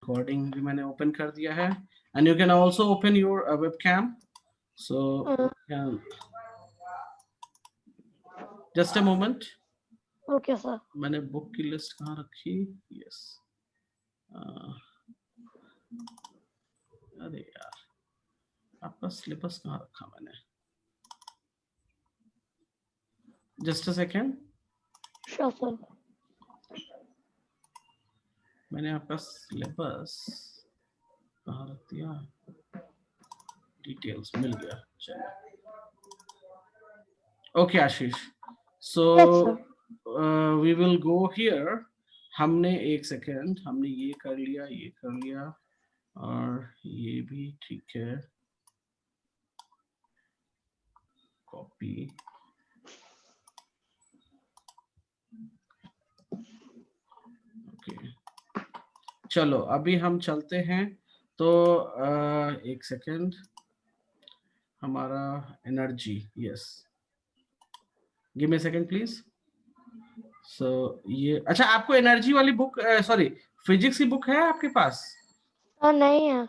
Recording भी मैंने open कर दिया है and you can also open your webcam so just a moment okay sir. मैंने बुक की लिस्ट कहाँ रखी यस अरे यार आपका सिलेबस कहाँ रखा मैंने just a second sure sir. मैंने आपका सिलेबस कहाँ रख दिया डिटेल्स मिल गया चलो okay Ashish so yes sir. We will go here हमने एक सेकेंड हमने ये कर लिया और ये भी ठीक है कॉपी ओके चलो अभी हम चलते हैं तो एक सेकेंड हमारा energy yes give me second please so ये अच्छा आपको एनर्जी वाली बुक सॉरी फिजिक्स की बुक है आपके पास सर नहीं है,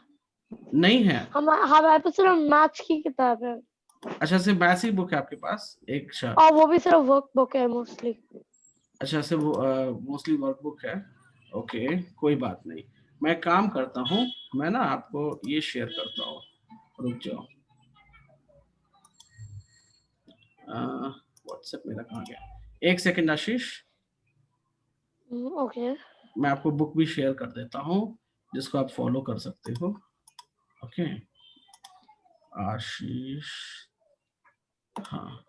नहीं है हमारे पास सिर्फ मैथ्स की किताब है अच्छा सिर्फ मैथ्स की बुक है आपके पास एक और वो भी सिर्फ वर्क बुक है मोस्टली। अच्छा से वो मोस्टली वर्कबुक है ओके कोई बात नहीं मैं काम करता हूँ मैं ना आपको ये शेयर करता हूँ रुक जाओ व्हाट्सएप मेरा कहाँ गया एक सेकंड आशीष ओके मैं आपको बुक भी शेयर कर देता हूँ जिसको आप फॉलो कर सकते हो ओके आशीष हाँ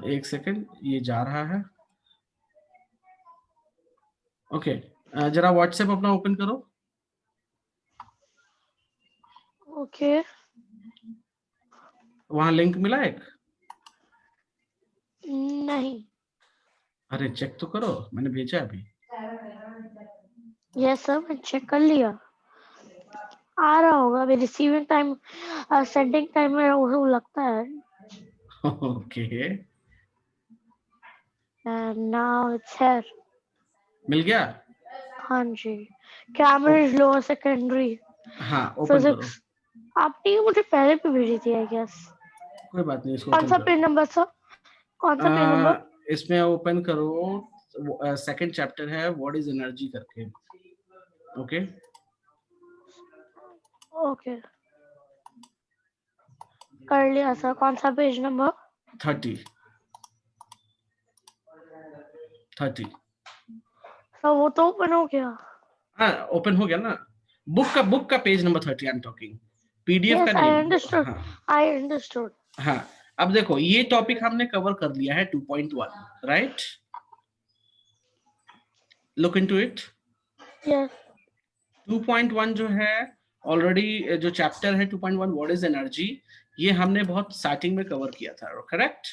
एक सेकंड ये जा रहा है ओके जरा व्हाट्सएप अपना ओपन करो ओके। वहां लिंक मिला एक नहीं। अरे चेक तो करो मैंने भेजा अभी यस सर मैं चेक कर लिया, आ रहा होगा अभी रिसीविंग टाइम सेंडिंग टाइम में वो लगता है okay and now it's here. मिल गया हाँ जी। कैम्ब्रिज लोअर सेकेंडरी हाँ ओपन करो फिजिक्स आपने ये मुझे पहले भी भेजी थी आई गेस। कोई बात नहीं इसको कौन ओपन सा करो पेज नंबर सर, कौन सा पेज नंबर? इसमें ओपन करो सेकंड चैप्टर है व्हाट इज एनर्जी करके ओके ओके कर लिया सर। कौन सा पेज नंबर? 30 सर वो तो ओपन हो गया। हाँ ओपन हो गया ना बुक का page number 30 I am talking PDF का यस आई नहीं अंडरस्टूड, हाँ आई अंडरस्टूड। हाँ अब देखो ये टॉपिक हमने कवर कर लिया है 2.1 right look into it yes 2.1 जो है ऑलरेडी जो चैप्टर है 2.1 व्हाट इज एनर्जी ये हमने बहुत स्टार्टिंग में कवर किया था करेक्ट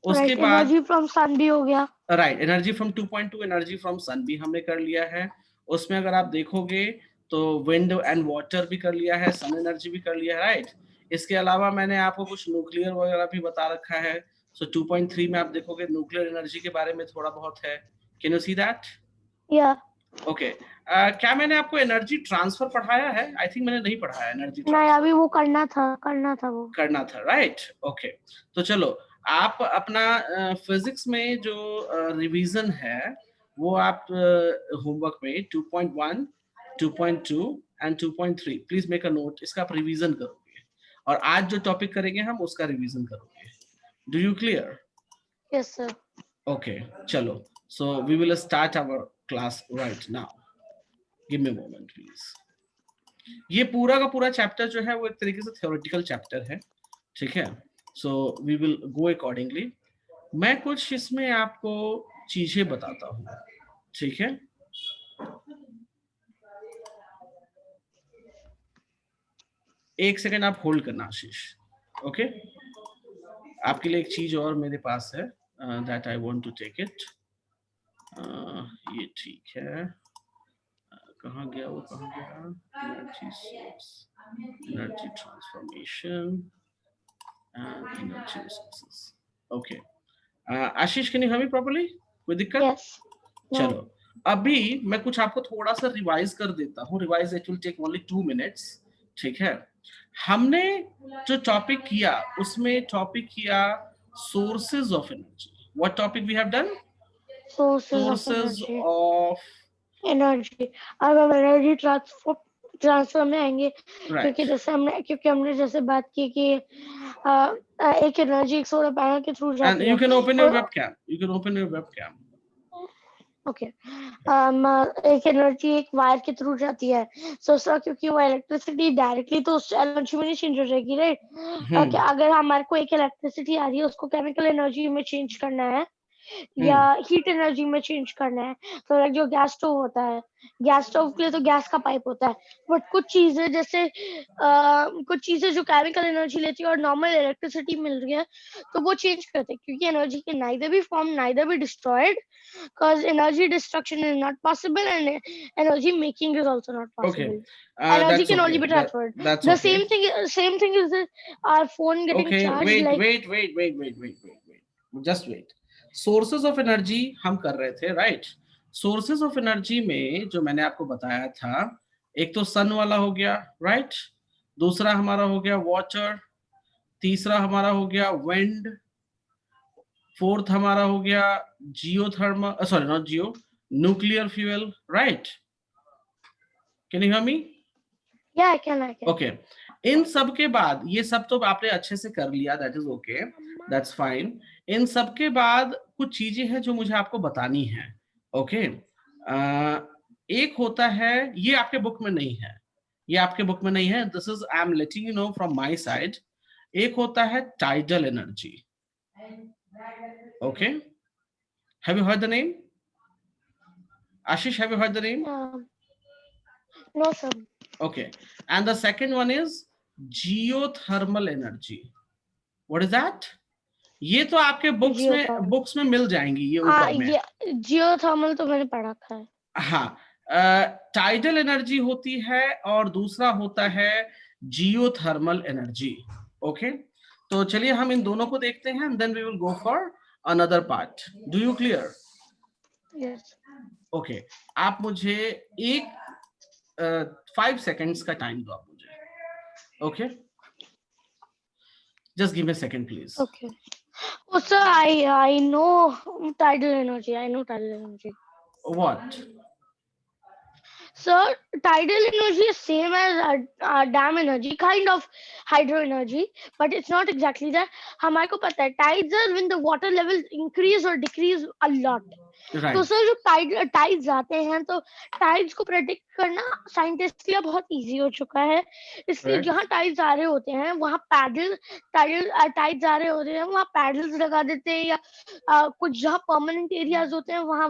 उसके राइट। बाद एनर्जी फ्रॉम सन भी हो गया right energy from 2.2 energy from sun भी हमने कर लिया है उसमें अगर आप देखोगे तो विंड एंड वाटर भी कर लिया है सन एनर्जी भी कर लिया है राइट इसके अलावा मैंने आपको कुछ न्यूक्लियर वगैरह भी बता रखा है सो 2.3 में आप देखोगे न्यूक्लियर एनर्जी के बारे में थोड़ा बहुत है कैन यू सी दैट या ओके क्या मैंने आपको एनर्जी ट्रांसफर पढ़ाया है आई थिंक मैंने नहीं पढ़ाया एनर्जी नहीं ट्रांसफर अभी वो करना था वो करना था राइट ओके तो चलो आप अपना फिजिक्स में जो रिवीजन है वो आप होमवर्क में 2.1 2.2 and 2.3 please make a note इसका आप रिवीजन करोगे और आज जो टॉपिक करेंगे हम उसका रिवीजन करोगे do you clear yes sir. Okay चलो so we will start our class right now give me a moment please ये पूरा का पूरा चैप्टर जो है वो एक तरीके से थ्योरेटिकल चैप्टर है ठीक है so we will go accordingly मैं कुछ इसमें आपको चीजें बताता हूँ ठीक है एक सेकंड आप होल्ड करना आशीष ओके आपके लिए एक चीज और मेरे पास है that I want to take it ये ठीक है कहाँ गया वो कहाँ गया energy source energy transformation and energy resources okay Ashish can you hear me properly कोई दिक्कत यस चलो अभी मैं कुछ आपको थोड़ा सा रिवाइज कर देता हूँ, revise it will take only 2 minutes, ठीक है। हमने जो टॉपिक किया उसमें टॉपिक किया sources of energy. What topic we have done? Sources of sources energy, of energy. अब हम एनर्जी ट्रांसफर में आएंगे, राइट, क्योंकि हमने जैसे बात की कि एक एनर्जी एक सोलर पैनल के थ्रू एंड जाती यू है। Can open your webcam, you can open your webcam. Okay, एक एनर्जी एक वायर के थ्रू जाती है, सो सर क्योंकि वो इलेक्ट्रिसिटी डायरेक्टली तो उस एनर्जी में नहीं चेंज हो जाएगी, राइट। ओके, अगर हमारे को एक इलेक्ट्रिसिटी आ रही है उसको केमिकल एनर्जी में चेंज करना है या हीट एनर्जी में चेंज करना है, तो लाइक जो गैस स्टोव होता है, गैस स्टोव के लिए तो गैस का पाइप होता है, बट कुछ चीजें जैसे कुछ चीजें जो केमिकल एनर्जी लेती है और नॉर्मल इलेक्ट्रिसिटी मिल रही है, तो वो चेंज करते हैं, क्योंकि energy can neither be form neither be destroyed, because energy destruction is not possible and energy making is also not possible. Okay, Energy that's can only okay. be transferred. That's The okay. same thing is our phone getting Okay, charged, wait, like wait, wait, wait, wait, wait, wait, wait. Just wait. Sources of energy हम कर रहे थे, right? Sources of energy में जो मैंने आपको बताया था, एक तो सन वाला हो गया, right? दूसरा हमारा हो गया वाटर, तीसरा हमारा हो गया विंड, फोर्थ हमारा हो गया geothermal, sorry not geo, nuclear fuel, right? Can you hear me? yeah, I can. Okay, इन सब के बाद, ये सब तो आपने अच्छे से कर लिया, that is okay, that's fine. इन सब के बाद कुछ चीजें हैं जो मुझे आपको बतानी है, ओके। एक होता है, ये आपके बुक में नहीं है, ये आपके बुक में नहीं है, this is I am letting you know from my side. एक होता है tidal energy, okay. Have you heard the name? Ashish, have you heard the name? No, sir. Okay. And the second one is geothermal energy. What is that? ये तो आपके books में मिल जाएंगी, ये ऊपर में। जियोथर्मल तो मैंने पढ़ा था। हाँ, टाइडल एनर्जी होती है और दूसरा होता है जियोथर्मल एनर्जी, ओके। तो चलिए हम इन दोनों को देखते हैं, and then we will go for another part. Do you clear? Yes. Okay, आप मुझे एक 5 seconds का टाइम दो आप मुझे, okay. Just give me a second, please. Okay. Oh, sir, I know tidal energy. I know tidal energy. What? So tidal energy is same as dam energy, kind of hydro energy, but it's not exactly that. हमारे को पता है tides are when the water levels increase or decrease a lot. Right. तो sir जो tides आते हैं, तो tides को प्रेडिक्ट करना साइंटिस्ट के लिए बहुत इजी हो चुका है, इसलिए Right. जहाँ टाइड्स आ रहे होते हैं वहाँ टाइड्स आ रहे होते हैं वहाँ पैडल्स लगा देते हैं, या कुछ जहाँ परमानेंट एरियाज होते हैं वहाँ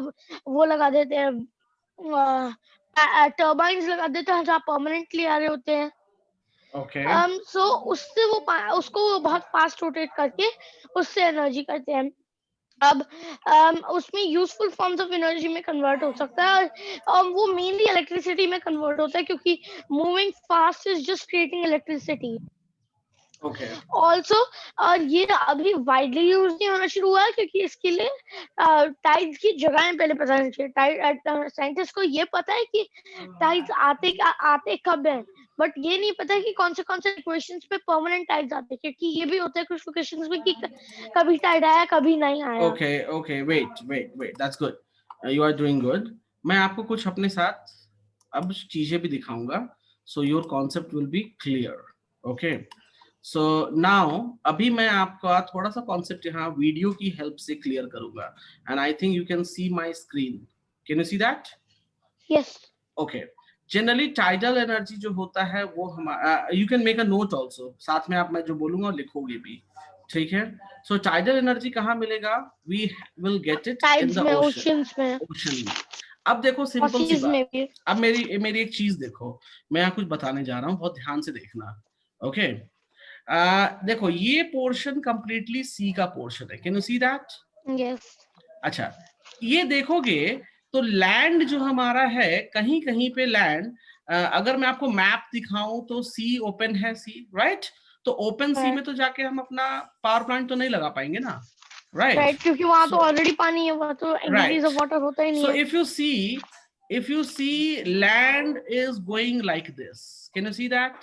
वो लगा देते हैं, टर्बाइन्स लगा देते हैं जहाँ परमानेंटली आ रहे होते हैं। Okay. सो उससे उसको बहुत फास्ट रोटेट करके उससे एनर्जी करते हैं। अब उसमें यूजफुल फॉर्म्स ऑफ एनर्जी में कन्वर्ट हो सकता है, और वो मेनली इलेक्ट्रिसिटी में कन्वर्ट होता है, क्योंकि moving fast is just creating electricity. Okay. Also ये अभी वाइडली यूज नहीं होना शुरू हुआ है, क्योंकि इसके लिए टाइड्स की जगहें पहले पता नहीं चाहिए। साइंटिस्ट को ये पता है कि टाइड्स आते कब हैं, बट ये नहीं पता है कि कौन से इक्वेशंस पे परमानेंट टाइड्स आते हैं, क्योंकि ये भी होता है कुछ इक्वेशंस में कि कभी टाइड आया कभी नहीं आया। Okay, wait, that's good. You are doing good. मैं आपको कुछ अपने साथ अब चीजें भी दिखाऊंगा, so your concept will be clear. Okay. So now अभी मैं आपका थोड़ा सा कॉन्सेप्ट यहाँ वीडियो की हेल्प से क्लियर करूंगा, and I think you can see my screen. Can you see that? Yes. Okay. Generally tidal energy जो होता है वो हमारा, you can make a note also, साथ में आप मैं जो बोलूंगा लिखोगे भी, ठीक है। सो टाइडल एनर्जी कहाँ मिलेगा? We will get it in the ocean में। अब देखो सिंपल सी बात, अब मेरी एक चीज देखो, मैं यहाँ कुछ बताने जा रहा हूँ, बहुत ध्यान से देखना, ओके। देखो ये पोर्शन कंप्लीटली सी का पोर्शन है, can you see that? Yes. अच्छा, ये देखोगे तो लैंड जो हमारा है, कहीं कहीं पे लैंड, अगर मैं आपको मैप दिखाऊं तो सी ओपन है, सी राइट, तो ओपन सी में तो जाके हम अपना पावर प्लांट तो नहीं लगा पाएंगे ना, right? राइट, क्योंकि वहां तो So ऑलरेडी पानी है, वहां तो डिग्रीज right. ऑफ वाटर होता ही नहीं So है. if you see land is going like this, can you see that?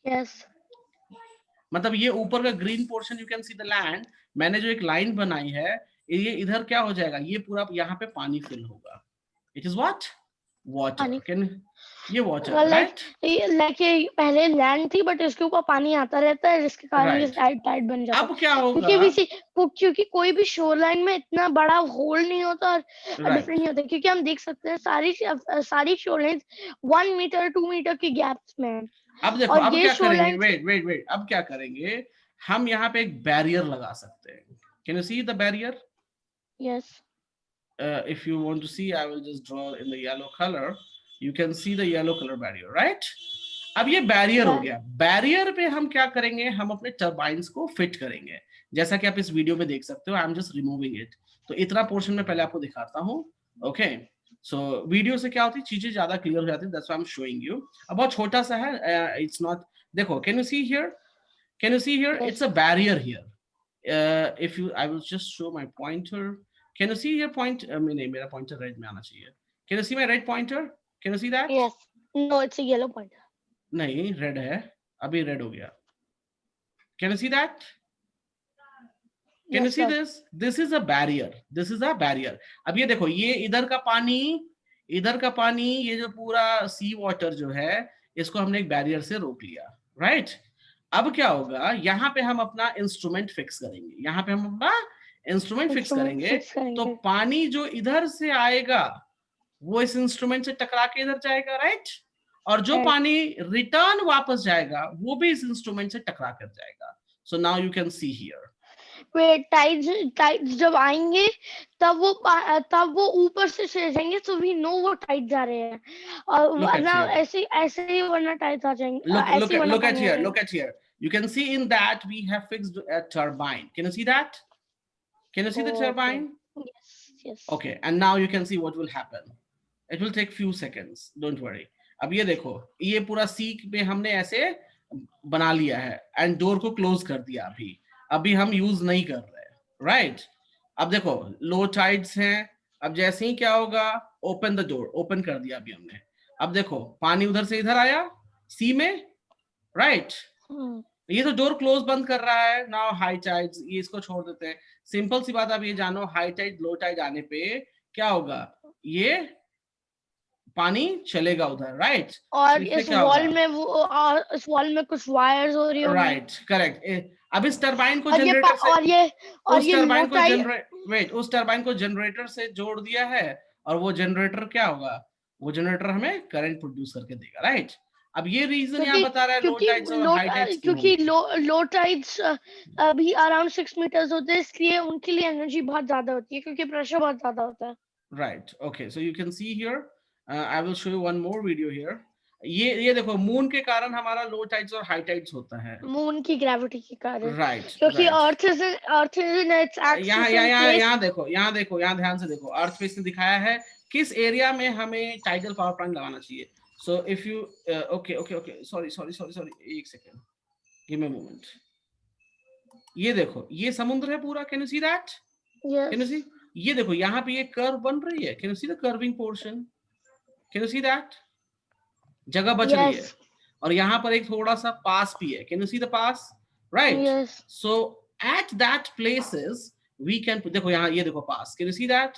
Yes. मतलब ये ऊपर का green portion you can see the land. मैंने जो एक लाइन बनाई है, ये इधर क्या हो जाएगा, ये पूरा यहाँ पे पानी फिल होगा. It is what? वाटर. पानी. कैन ये वाटर, लाइक राइट? ये पहले लैंड थी, बट इसके ऊपर पानी आता रहता है, जिसके कारण ये राइट. साइड टाइड बन जाता अब है. क्या होगा? क्योंकि कोई भी शोर लाइन में इतना बड़ा होल नहीं होता और राइट. डिफरेंट नहीं होता, क्योंकि हम देख सकते हैं सारी शोर लाइन 1 मीटर 2 मीटर के गैप्स में है. अब देखो, और अब ये क्या शोर करेंगे, लाइन. वेट, अब क्या करेंगे, हम यहाँ पे एक बैरियर लगा सकते हैं. Can you see the barrier? Yes. If you want to see, I will just draw in the yellow color. You can see the yellow color barrier, right? अब ये बैरियर हो गया. बैरियर पे हम क्या करेंगे, हम अपने टर्बाइंस को फिट करेंगे, जैसा कि आप इस वीडियो में देख सकते हो. I am just removing it. तो इतना पोर्शन में पहले आपको दिखाता हूँ. ओके, सो वीडियो से क्या होती है, चीजें ज्यादा क्लियर हो जाती है. That's why I am showing you. अब बहुत छोटा सा है, इट्स नॉट. देखो, can you see here? Can you see here? Yes. It's a barrier here. If you, I will just show my pointer. Can you see your point? नहीं, मेरा pointer red में आना चाहिए. Can you see my red pointer? Can you see that? Yes. No, it's a yellow pointer. नहीं, red है. अभी red हो गया. Can you see that? Can you see this? This is a barrier. This is a barrier. अब ये देखो, ये इधर का पानी, ये जो पूरा सी वाटर जो है, इसको हमने एक बैरियर से रोक लिया, राइट? अब क्या होगा, यहाँ पे हम अपना इंस्ट्रूमेंट फिक्स करेंगे. तो पानी जो इधर से आएगा वो इस इंस्ट्रूमेंट से टकरा के इधर जाएगा, राइट? और जो पानी रिटर्न वापस जाएगा वो भी इस इंस्ट्रूमेंट से टकरा कर जाएगा. So now you can see here. Tides जब आएंगे तब वो ऊपर से चले जाएंगे, सो वी नो वो टाइड्स आ रहे हैं. और वरना ऐसे ही वरना टाइड्स आ जाएंगे. Look at here. You can see in that we have fixed a turbine. Can you see that? Can you see the turbine? Yes. Okay, and now you can see what will happen. It will take few seconds. Don't worry. अब ये देखो, ये पूरा seek में हमने ऐसे बना लिया है एंड डोर को क्लोज कर दिया. अभी हम यूज नहीं कर रहे, राइट? अब देखो, लो टाइड्स हैं. अब जैसे ही क्या होगा, ओपन द डोर. ओपन कर दिया अभी हमने. अब देखो, पानी उधर से इधर आया सी में, राइट? ये तो डोर क्लोज बंद कर रहा है. नाउ हाई टाइड्स, ये इसको छोड़ देते हैं. सिंपल सी बात आप ये जानो, हाई टाइड लो टाइड आने पे क्या होगा, ये पानी चलेगा उधर, राइट? और इस वॉल में कुछ वायर्स हो रही होंगी. Right, correct. अब इस टरबाइन को जनरेटर से उस टरबाइन को जनरेटर से जोड़ दिया है, और वो जनरेटर क्या होगा, वो जनरेटर हमें करंट प्रोड्यूस करके देगा, राइट? अब ये रीजन यहाँ बता रहा है लो टाइड्स और हाई टाइड्स, क्योंकि लो टाइड्स अभी अराउंड 6 मीटर्स होते हैं, इसलिए उनके लिए एनर्जी बहुत ज्यादा होती है, क्योंकि प्रेशर बहुत ज्यादा होता है. Right. Okay, so you can see here, I will show you one more video here. ये देखो, मून के कारण हमारा लो टाइड्स और हाई टाइड्स होता है. मून की ग्रेविटी के कारण, राइट? क्योंकि earth is in its axis. यहाँ देखो, यहाँ ध्यान से देखो. अर्थ पे इसने दिखाया है किस एरिया में हमें टाइडल पावर प्लांट लगाना चाहिए. So if you okay, sorry, एक second, give me a moment. ये देखो, ये समुद्र है पूरा. Can you see that? Yes. Can you see? ये देखो, यहाँ पे ये कर्व बन रही है. Can you see the curving portion? Can you see that? जगह बच रही है, और यहाँ पर एक थोड़ा सा पास भी है. Can you see the pass? Right? Yes. So at that places we can, देखो यहाँ, ये देखो पास. Can you see that?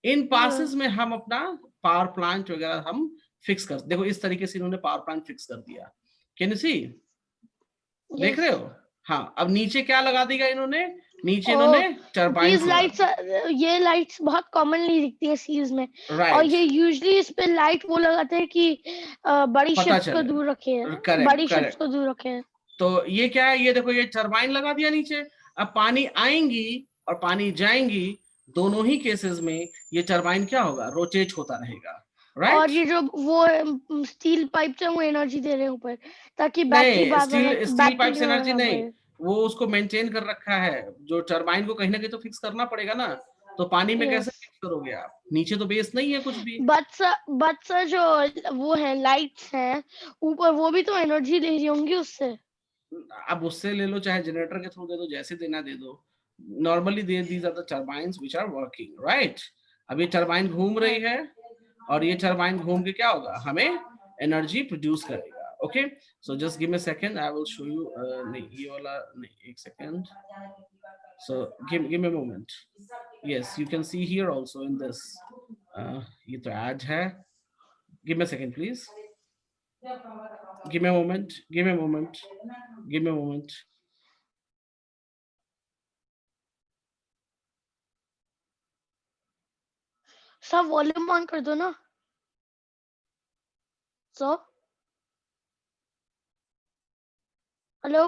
In passes में हम अपना पावर प्लांट वगैरह हम फिक्स कर. देखो, इस तरीके से इन्होंने पावर प्लांट फिक्स कर दिया. कैन यू सी? देख रहे हो? हाँ. अब नीचे क्या लगा दिया इन्होंने, नीचे इन्होंने टरबाइन. ये लाइट्स बहुत कॉमनली दिखती है सीज में, और ये यूजुअली इस पे लाइट वो लगाते हैं कि बड़ी शिप्स को दूर रखे. तो ये क्या है, ये देखो, ये टरबाइन लगा दिया नीचे. अब पानी आएंगी और पानी जाएंगी, दोनों ही केसेस में ये टरबाइन क्या होगा, रोटेट होता रहेगा, right? और ये जो वो स्टील पाइप है वो एनर्जी दे रहे हैं ऊपर, ताकि बैटरी स्टील पाइप से एनर्जी नहीं, वो उसको मेंटेन कर रखा है. जो टरबाइन को कहीं ना कहीं तो फिक्स करना पड़ेगा ना. तो पानी में कैसे फिक्स करोगे आप, नीचे तो बेस नहीं है कुछ भी. बट सर जो वो है लाइट्स हैं ऊपर, वो भी तो एनर्जी ले रही होंगी उससे. अब उससे ले लो, चाहे जनरेटर के थ्रू दे दो, जैसे देना दे दो. normally these are the turbines which are working, right? अब ये टरबाइन घूम रही है और ये टरबाइन घूम के क्या होगा, हमें एनर्जी प्रोड्यूस करेगा. Okay, so just give me second, I will show you. नहीं ये वाला नहीं, एक second. So give me a moment. Yes, you can see here also in this. ये तो ad है. Give me a second, please. Give me a moment. Give me a moment. Give me a moment. सब volume on कर दो ना. So hello.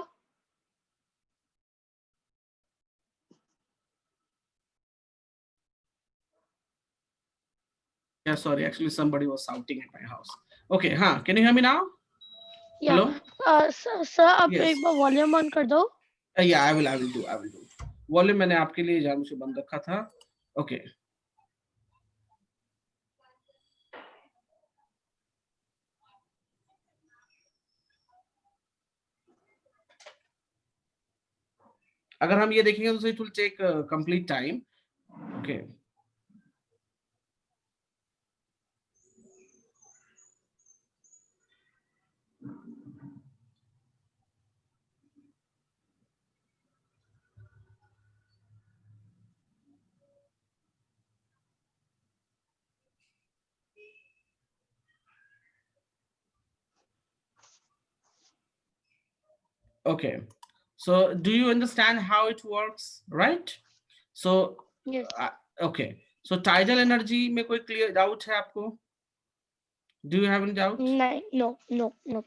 Yeah, sorry. Actually, somebody was shouting at my house. Okay, huh? Can you hear me now? या Hello? Sir आप Yes. एक बार volume on कर दो. Yeah, I will do. Volume मैंने आपके लिए जानबूझ के बंद रखा था. Okay. अगर हम ये देखेंगे तो it will take complete time. Okay. Okay. So do you understand how it works, right? So Yes. Okay. So tidal energy में कोई clear doubt है आपको? Do you have any doubt? नहीं, no.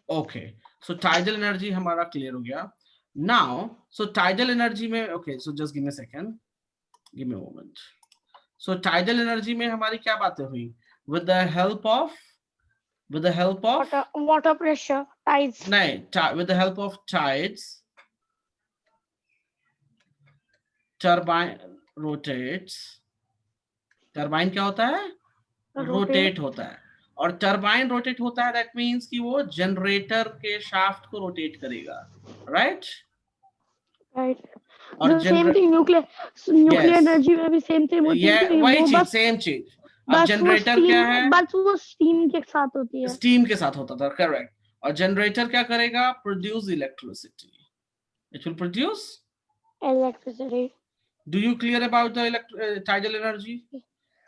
Okay. So tidal energy हमारा clear हो गया. Now, so tidal energy में, okay, so just give me a second. Give me a moment. So tidal energy में हमारी क्या बातें हुई? With the help of water pressure, tides. नहीं, with the help of tides, turbine rotates. Turbine क्या होता है? रोटेट होता है. और टरबाइन रोटेट होता है, दैट मींस कि वो जनरेटर के शाफ्ट को रोटेट करेगा, राइट? और सेम थिंग न्यूक्लियर एनर्जी में भी सेम थिंग होती है. वही चीज, सेम चीज. अब जनरेटर क्या है? बस वो स्टीम के साथ होती है. स्टीम के साथ होता था, करेक्ट. और जनरेटर क्या करेगा? Produce electricity. It will produce electricity. Do you clear about the tidal energy?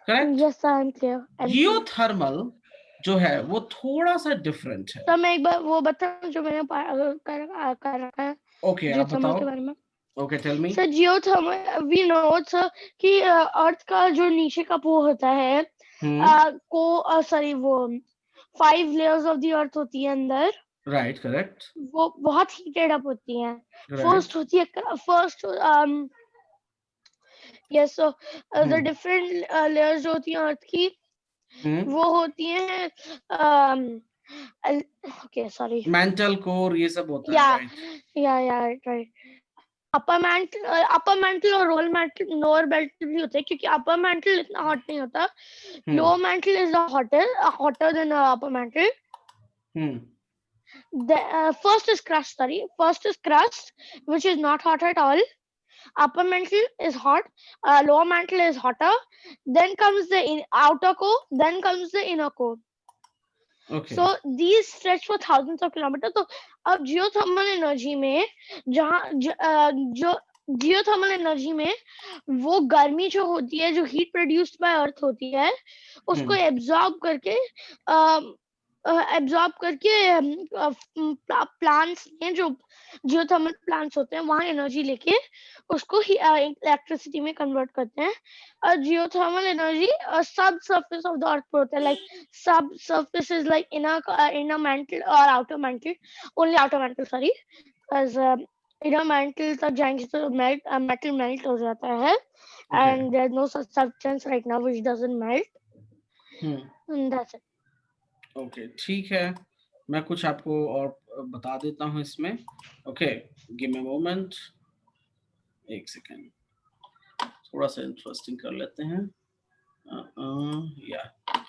Correct. Yes, I am clear. Geothermal जो है वो थोड़ा सा डिफरेंट है. तो मैं एक बार वो बताऊं जो मैंने कर रखा है. ओके, आप बताओ. के बारे में. Okay, tell me. Sir geothermal we know sir कि अर्थ का जो नीचे का वो होता है वो 5 लेयर्स ऑफ द अर्थ होती है अंदर. Right, correct. वो बहुत हीटेड अप होती हैं. फर्स्ट होती है yes, so the different layers जो होती हैं अर्थ की वो होती हैं ओके सॉरी मेंटल कोर, ये सब होता है, राइट. अपर मेंटल और लोअर मेंटल भी होते हैं क्योंकि अपर मेंटल इतना हॉट नहीं होता. Lower mental is hotter then upper mantle. First is crust, which is not hot at all. Upper mantle is hot, lower mantle is hotter. Then comes the outer core, then comes the inner core. Okay. So these stretch for thousands of kilometers. तो अब geothermal energy में जो geothermal energy में वो गर्मी जो होती है, जो हीट प्रोड्यूस्ड बाय अर्थ होती है, उसको एब्जॉर्ब करके प्लांट्स में जो जियोथर्मल प्लांट्स होते हैं वहां एनर्जी लेके उसको इलेक्ट्रिसिटी में कन्वर्ट करते हैं. और geothermal energy subsurface of the earth पर होता है. Like subsurface is like inner mantle और outer mantle. Only outer mantle, sorry, inner mantle तक जाएंगे तो मेटल मेल्ट हो जाता है. And there is no such substance right now which doesn't melt. That's it. Okay, ठीक है. मैं कुछ आपको और बता देता हूँ इसमें. Okay, give me a moment, एक सेकेंड. थोड़ा सा इंटरेस्टिंग कर लेते हैं. या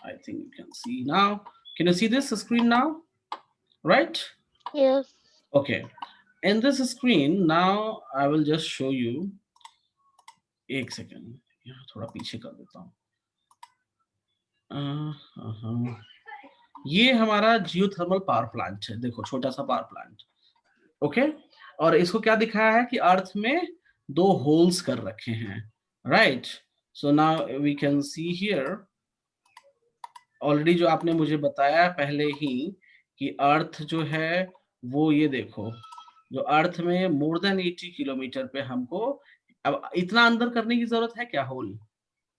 I think you can C now. Can you see this screen now? Right? Yes. Okay, in this screen now I will just show you एक second, यहाँ थोड़ा पीछे कर देता हूँ। ये हमारा जियोथर्मल पावर प्लांट है, देखो छोटा सा पावर प्लांट। ओके, और इसको क्या दिखाया है कि अर्थ में 2 होल्स कर रखे हैं, right. So now we can see here, already जो आपने मुझे बताया पहले ही कि अर्थ जो है वो ये देखो, जो अर्थ में मोर देन 80 किलोमीटर पे हमको, अब इतना अंदर करने की जरूरत है क्या hole?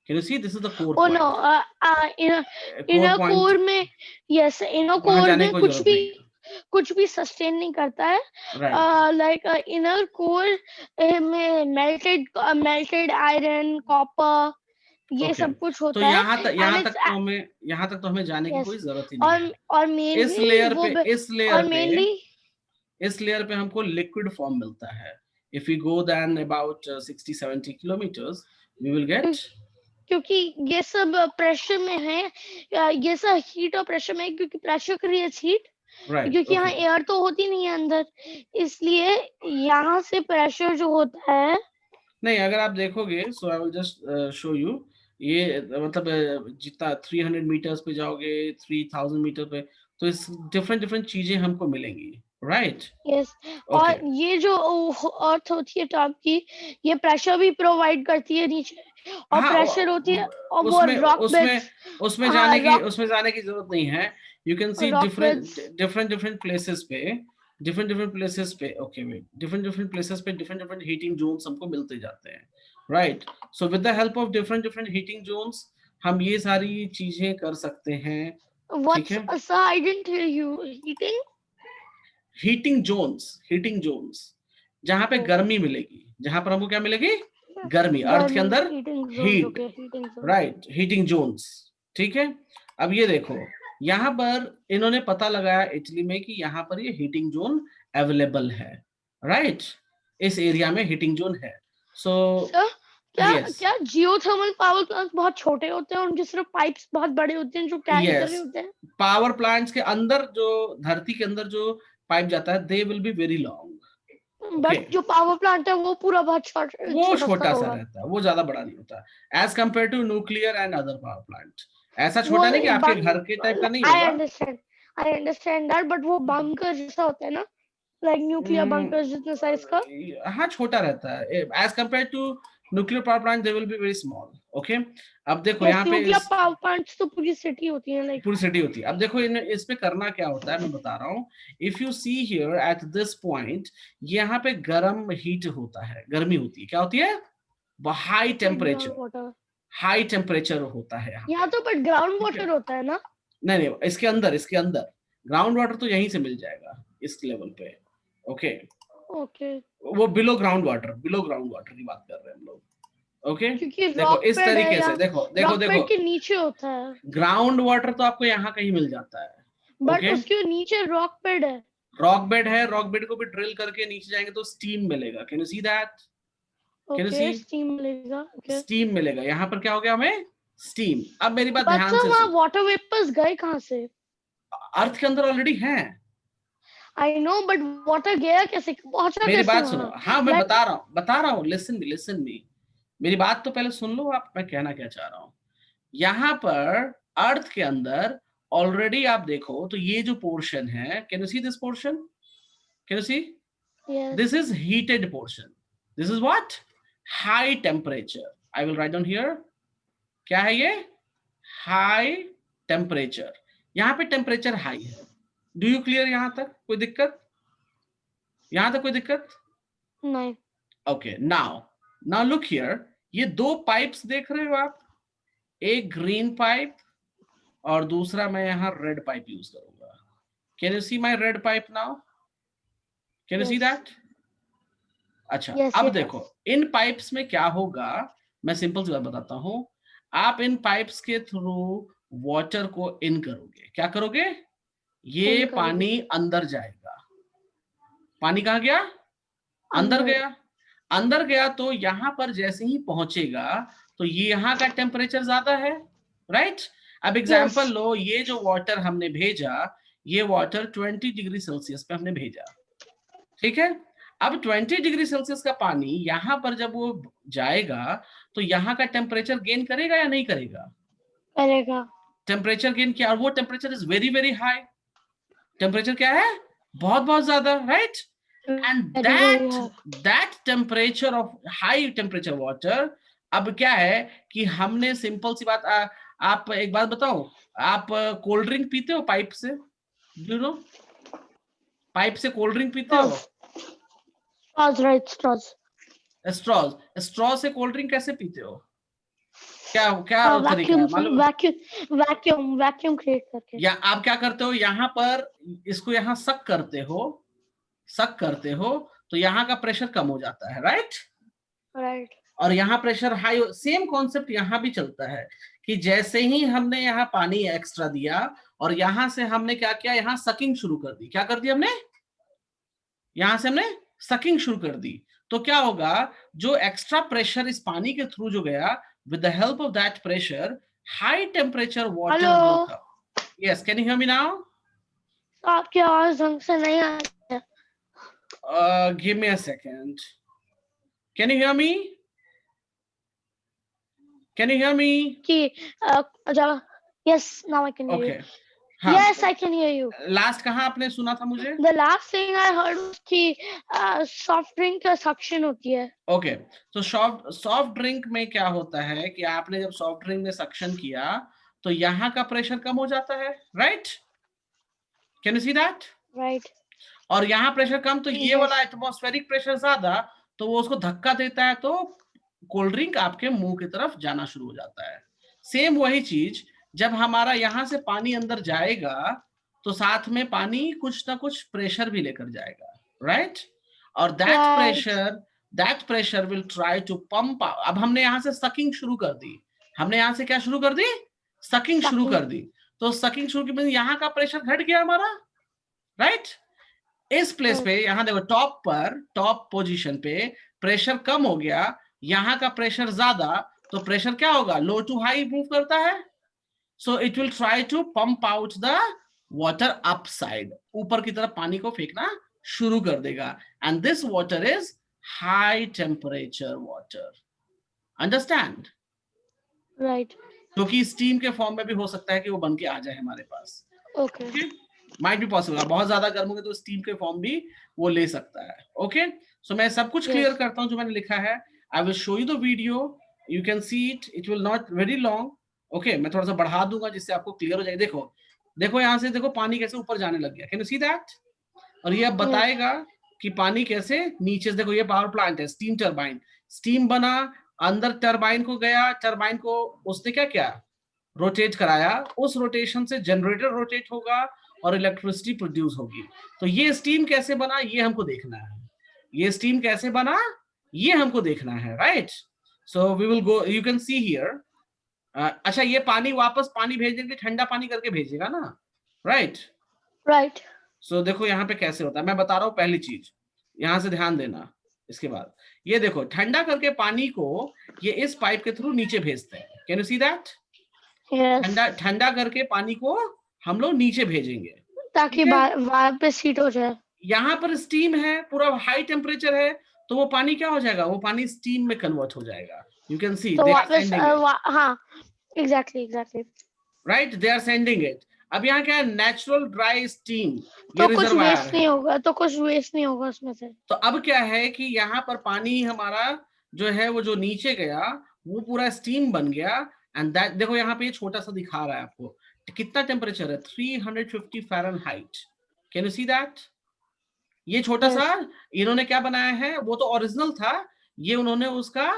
Can you see, this is the core oh no, point. Core inner point core में, यस, इनर वहां कोर जाने की में कोई जरूरत नहीं है, कुछ भी सस्टेन नहीं करता है। राइट। लाइक इनर कोर में मेल्टेड आयरन, कॉपर, ये ओके, सब कुछ तो होता है। एंड इट्स, यहाँ तक तो हमें जाने की कोई यस, जरूरत ही नहीं है। और इस मेनली लेयर वो पे इस और लेयर पे मेनली इस लेयर पे हमको लिक्विड फॉर्म मिलता है। If we go then about 60-70 kilometres we will get, क्योंकि ये सब प्रेशर में है, ये सब हीट और प्रेशर में है, क्योंकि प्रेशर क्रिएट्स हीट, राइट। क्योंकि यहाँ ओके, एयर तो होती नहीं है अंदर, इसलिए यहाँ से प्रेशर जो होता है। नहीं अगर आप देखोगे, so I will just show you, ये मतलब जितना 300 मीटर्स पे जाओगे, 3000 मीटर पे, तो इस डिफरेंट डिफरेंट चीजें हमको मिलेंगी, राइट। यस, ओके, और ये जो अर्थ होती है टॉप की, ये प्रेशर भी प्रोवाइड करती है नीचे, और हाँ प्रेशर होती है, और वो उसमें रॉक उसमें बेड्स, उसमें हाँ, जाने की जरूरत नहीं है। You can see rock different beds. Different different places पे, okay wait, different different places पे डिफरेंट डिफरेंट हीटिंग जोन्स हमको मिलते जाते हैं, right. So with the help of different different heating zones हम ये सारी चीजें कर सकते हैं, ठीक व्हाट्स है। I didn't hear you, heating? Heating zones जहां पे गर्मी मिलेगी, जहां पर हमको क्या मिलेगी, गर्मी, अर्थ के गर्मी, अंदर heating zone, heat, okay, heating zone. Right, heating zones, ठीक है। अब ये देखो, यहाँ पर इन्होंने पता लगाया इटली में कि यहाँ पर ये हीटिंग जोन अवेलेबल है, राइट। इस एरिया में हीटिंग जोन है, सो सर, क्या यस, क्या जियोथर्मल पावर प्लांट बहुत छोटे होते हैं, उनके सिर्फ पाइप्स बहुत बड़े होते हैं जो कैरी कर रहे यस, होते हैं? पावर प्लांट्स के अंदर जो धरती के अंदर जो पाइप जाता है, दे will be very long, okay. But जो पावर प्लांट है वो पूरा बहुत वो छोटा सा छोटा सा होगा। रहता है, वो ज्यादा बड़ा नहीं होता as compare to nuclear and other power plant. ऐसा वो छोटा नहीं कि आपके बंक, घर के टाइप का नहीं आई होगा। अंडरस्टैंड, दैट, बट वो बंकर जैसा होता है ना, लाइक न्यूक्लियर बंकर जितने साइज का। हाँ छोटा रहता है as compare to nuclear power plant, they will be very small, okay. अब देखो यस, यहाँ पे न्यूक्लियर पावर प्लांट्स तो पूरी सिटी होती है, लाइक। पूरी सिटी होती है। अब देखो इस पे करना क्या होता है मैं बता रहा हूँ। If you see here at this point, यहाँ पे गर्म हीट होता है, गर्मी होती है, क्या होती है, high ground temperature, water, high temperature होता है यहाँ यहाँ पे, तो बट ग्राउंड ठीक है। वाटर होता है ना? नहीं नहीं, इसके अंदर ग्राउंड वाटर तो यहीं से मिल जाएगा इस लेवल पे, ओके। ओके, वो बिलो ग्राउंड वाटर की बात कर रहे हैं हम लोग, ओके। क्योंकि देखो रॉक इस बेड है, तरीके या से, देखो देखो रॉक देखो, बेड के नीचे होता है, ग्राउंड वाटर तो आपको यहाँ कहीं मिल जाता है, बट ओके। उसके नीचे रॉक बेड है। रॉक बेड है, रॉक बेड को भी ड्रिल करके नीचे जाएंगे तो स्टीम मिलेगा, can you see that, can you see, okay, steam मिलेगा, ओके। स्टीम मिलेगा। यहाँ पर क्या हो गया हमें, स्टीम। अब मेरी बात बट ध्यान सर, से वहाँ सुन, वाटर वेपर्स गए कहाँ से? अर्थ के अंदर ऑलरेडी है। आई नो, बट वाटर गया कैसे, पहुंचा मेरी कैसे बात सुनो, वहां? हाँ मैं लाइक, बता रहा हूँ, लिसन मी, मेरी बात तो पहले सुन लो आप, मैं कहना क्या चाह रहा हूँ। यहाँ पर अर्थ के अंदर ऑलरेडी आप देखो तो ये जो पोर्शन है, can you see this portion, can you see, yes, this is heated portion, this is what, high temperature, I will write down here, क्या है ये, हाई टेम्परेचर। यहाँ पे टेम्परेचर हाई है, डू यू क्लियर, यहाँ तक कोई दिक्कत, यहाँ तक कोई दिक्कत, नहीं, ओके। नाउ लुक हियर, ये 2 पाइप्स देख रहे हो आप, एक ग्रीन पाइप और दूसरा मैं यहाँ रेड पाइप यूज करूंगा। Can you see my red pipe now, can you see yes, that, अच्छा। यस, अब देखो यस, इन पाइप्स में क्या होगा, मैं सिंपल सी बात बताता हूं। आप इन पाइप्स के थ्रू वाटर को इन करोगे, क्या करोगे, ये इन करोगे, पानी अंदर जाएगा, पानी कहाँ गया, अंदर अंदर, गया, अंदर गया तो यहां पर जैसे ही पहुंचेगा तो ये यहाँ का टेम्परेचर ज्यादा है, राइट। अब यस, एग्जांपल लो, ये जो वाटर हमने भेजा, ये वाटर 20 डिग्री सेल्सियस पे हमने भेजा, ठीक है। अब 20 डिग्री सेल्सियस का पानी यहाँ पर जब वो जाएगा तो यहाँ का टेम्परेचर गेन करेगा या नहीं करेगा? करेगा। टेम्परेचर गेन किया, और वो temperature is very very high. Temperature क्या है? बहुत बहुत ज्यादा, right? And very very high. That temperature of high temperature water, अब क्या है कि हमने सिंपल सी बात, आप एक बात बताओ, आप कोल्ड ड्रिंक पीते हो पाइप से? यू नो, पाइप से कोल्ड ड्रिंक पीते हो? Straws, right, straws. Straw, straw से कोल्ड ड्रिंक कैसे पीते हो? क्या क्या तरीका है मालूम? वैक्यूम वैक्यूम क्रिएट करके। या आप क्या करते हो, यहाँ पर इसको यहाँ सक करते हो, सक करते हो, तो यहाँ का प्रेशर कम हो जाता है, राइट? राइट। और यहाँ प्रेशर हाई। सेम कॉन्सेप्ट यहाँ भी चलता है कि जैसे ही हमने यहाँ पानी एक्स्ट्रा दिया और यहाँ से हमने क्या किया, यहाँ सकिंग शुरू कर दी। क्या कर दी हमने? यहाँ से हमने सकिंग शुरू कर दी, तो क्या होगा, जो एक्स्ट्रा प्रेशर इस पानी के थ्रू जो गया, with the help of that pressure, high temperature water will come. Yes, can you hear me now? आपकी आवाज ढंग से नहीं आ रही है। Give me a second. Can you hear me? Can you hear me? कि yes, now I can hear Okay. you. हाँ, Yes, I can hear you. Last कहाँ आपने सुना था मुझे? The last thing I heard was कि soft drink का suction होती है। ओके, तो सॉफ्ट ड्रिंक में क्या होता है कि आपने जब सॉफ्ट ड्रिंक में सक्शन किया तो यहाँ का प्रेशर कम हो जाता है, right? Can you see that? Right. और यहाँ प्रेशर कम, तो ये Yes. वाला एटमॉस्फेरिक प्रेशर ज्यादा, तो वो उसको धक्का देता है, तो कोल्ड ड्रिंक आपके मुंह की तरफ जाना शुरू हो जाता है। सेम वही चीज, जब हमारा यहाँ से पानी अंदर जाएगा तो साथ में पानी कुछ ना कुछ प्रेशर भी लेकर जाएगा, राइट? और that pressure will try to pump. अब हमने यहाँ से सकिंग शुरू कर दी, हमने यहाँ से क्या शुरू कर दी? सकिंग शुरू कर दी। तो सकिंग शुरू की, यहाँ का प्रेशर घट गया हमारा, राइट? इस प्लेस पे यहाँ देखो, टॉप पर, टॉप पोजीशन पे प्रेशर कम हो गया, यहाँ का प्रेशर ज्यादा, तो प्रेशर क्या होगा? लो टू हाई मूव करता है। So it will try to pump out the water upside, ऊपर की तरफ पानी को फेंकना शुरू कर देगा। And this water is high temperature water. Understand? Right. क्योंकि स्टीम के फॉर्म में भी हो सकता है कि वो बन के आ जाए हमारे पास। ओके। माइट बी पॉसिबल, बहुत ज्यादा गर्म होगा तो स्टीम के फॉर्म भी वो ले सकता है। ओके, सो मैं सब कुछ क्लियर करता हूं जो मैंने लिखा है। आई will show you the video, you can see it, it will not very long. Okay, मैं थोड़ा सा बढ़ा दूंगा जिससे आपको क्लियर हो जाए। देखो देखो, यहाँ से देखो पानी कैसे ऊपर जाने लग गया। Can you see that? और ये अब बताएगा कि पानी कैसे नीचे से, देखो ये पावर प्लांट है, स्टीम टरबाइन, स्टीम बना, अंदर टरबाइन को गया, टरबाइन को उसने क्या किया? रोटेट कराया, उस रोटेशन से जनरेटर रोटेट होगा और इलेक्ट्रिसिटी प्रोड्यूस होगी। तो ये स्टीम कैसे बना, ये हमको देखना है। ये स्टीम कैसे बना, ये हमको देखना है, right? So we will go, you can see here. अच्छा, ये पानी वापस पानी भेजने के लिए ठंडा पानी करके भेजेगा ना, राइट? राइट। सो देखो यहाँ पे कैसे होता है, मैं बता रहा हूँ। पहली चीज यहाँ से ध्यान देना। इसके बाद ये देखो, ठंडा करके पानी को ये इस पाइप के थ्रू नीचे भेजते हैं। Can you see that? ठंडा करके पानी को हम लोग नीचे भेजेंगे ताकि वहां पे हीट हो जाए। यहाँ पर स्टीम है, पूरा हाई टेम्परेचर है, तो वो पानी क्या हो जाएगा? वो पानी स्टीम में कन्वर्ट हो जाएगा। You can see they are sending it. हाँ, exactly right, they are sending it. अब यहाँ क्या है? Natural dry steam. तो कुछ वेस्ट नहीं होगा, तो कुछ वेस्ट नहीं होगा उसमें से। तो अब क्या है कि यहाँ पर पानी हमारा जो है वो जो नीचे गया वो पूरा स्टीम बन गया। एंड दैट देखो यहाँ पे ये छोटा सा दिखा रहा है आपको कितना टेम्परेचर है, 350 Fahrenheit. Can you see that? ये छोटा सा इन्होंने क्या बनाया है, वो तो ओरिजिनल था, ये उन्होंने उसका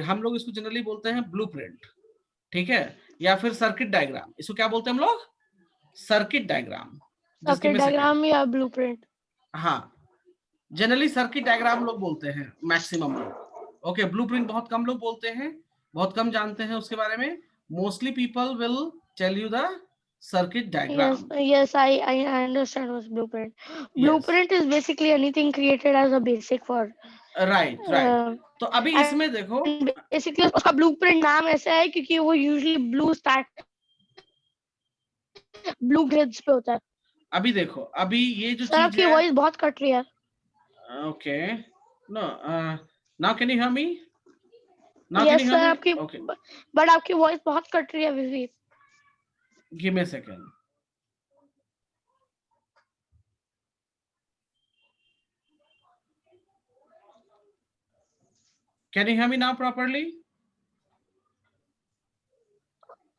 हम लोग इसको जनरली बोलते हैं ब्लूप्रिंट, ठीक है? या फिर सर्किट डायग्राम, इसको क्या बोलते हैं हम लोग? Circuit diagram. सर्किट डायग्राम या ब्लूप्रिंट? हाँ, जनरली सर्किट डायग्राम लोग बोलते हैं मैक्सिमम लोग। ओके, ब्लूप्रिंट बहुत कम लोग बोलते हैं, बहुत कम जानते हैं उसके बारे में। Mostly people will tell you the circuit diagram. Yes, I understand what's blueprint. Blueprint is basically anything created as a basic for. Right. तो अभी इसमें देखो, basically उसका blueprint नाम ऐसा है क्योंकि वो usually blue grids पे होता है। अभी देखो, अभी ये जो चीज है, आपकी वॉइस बहुत कट रही है। Okay. No. Now can you hear me? Now can you yes hear sir, me? आपकी Okay. बट आपकी वॉइस बहुत कट रही है अभी भी. Give me a second. Can you hear me now properly?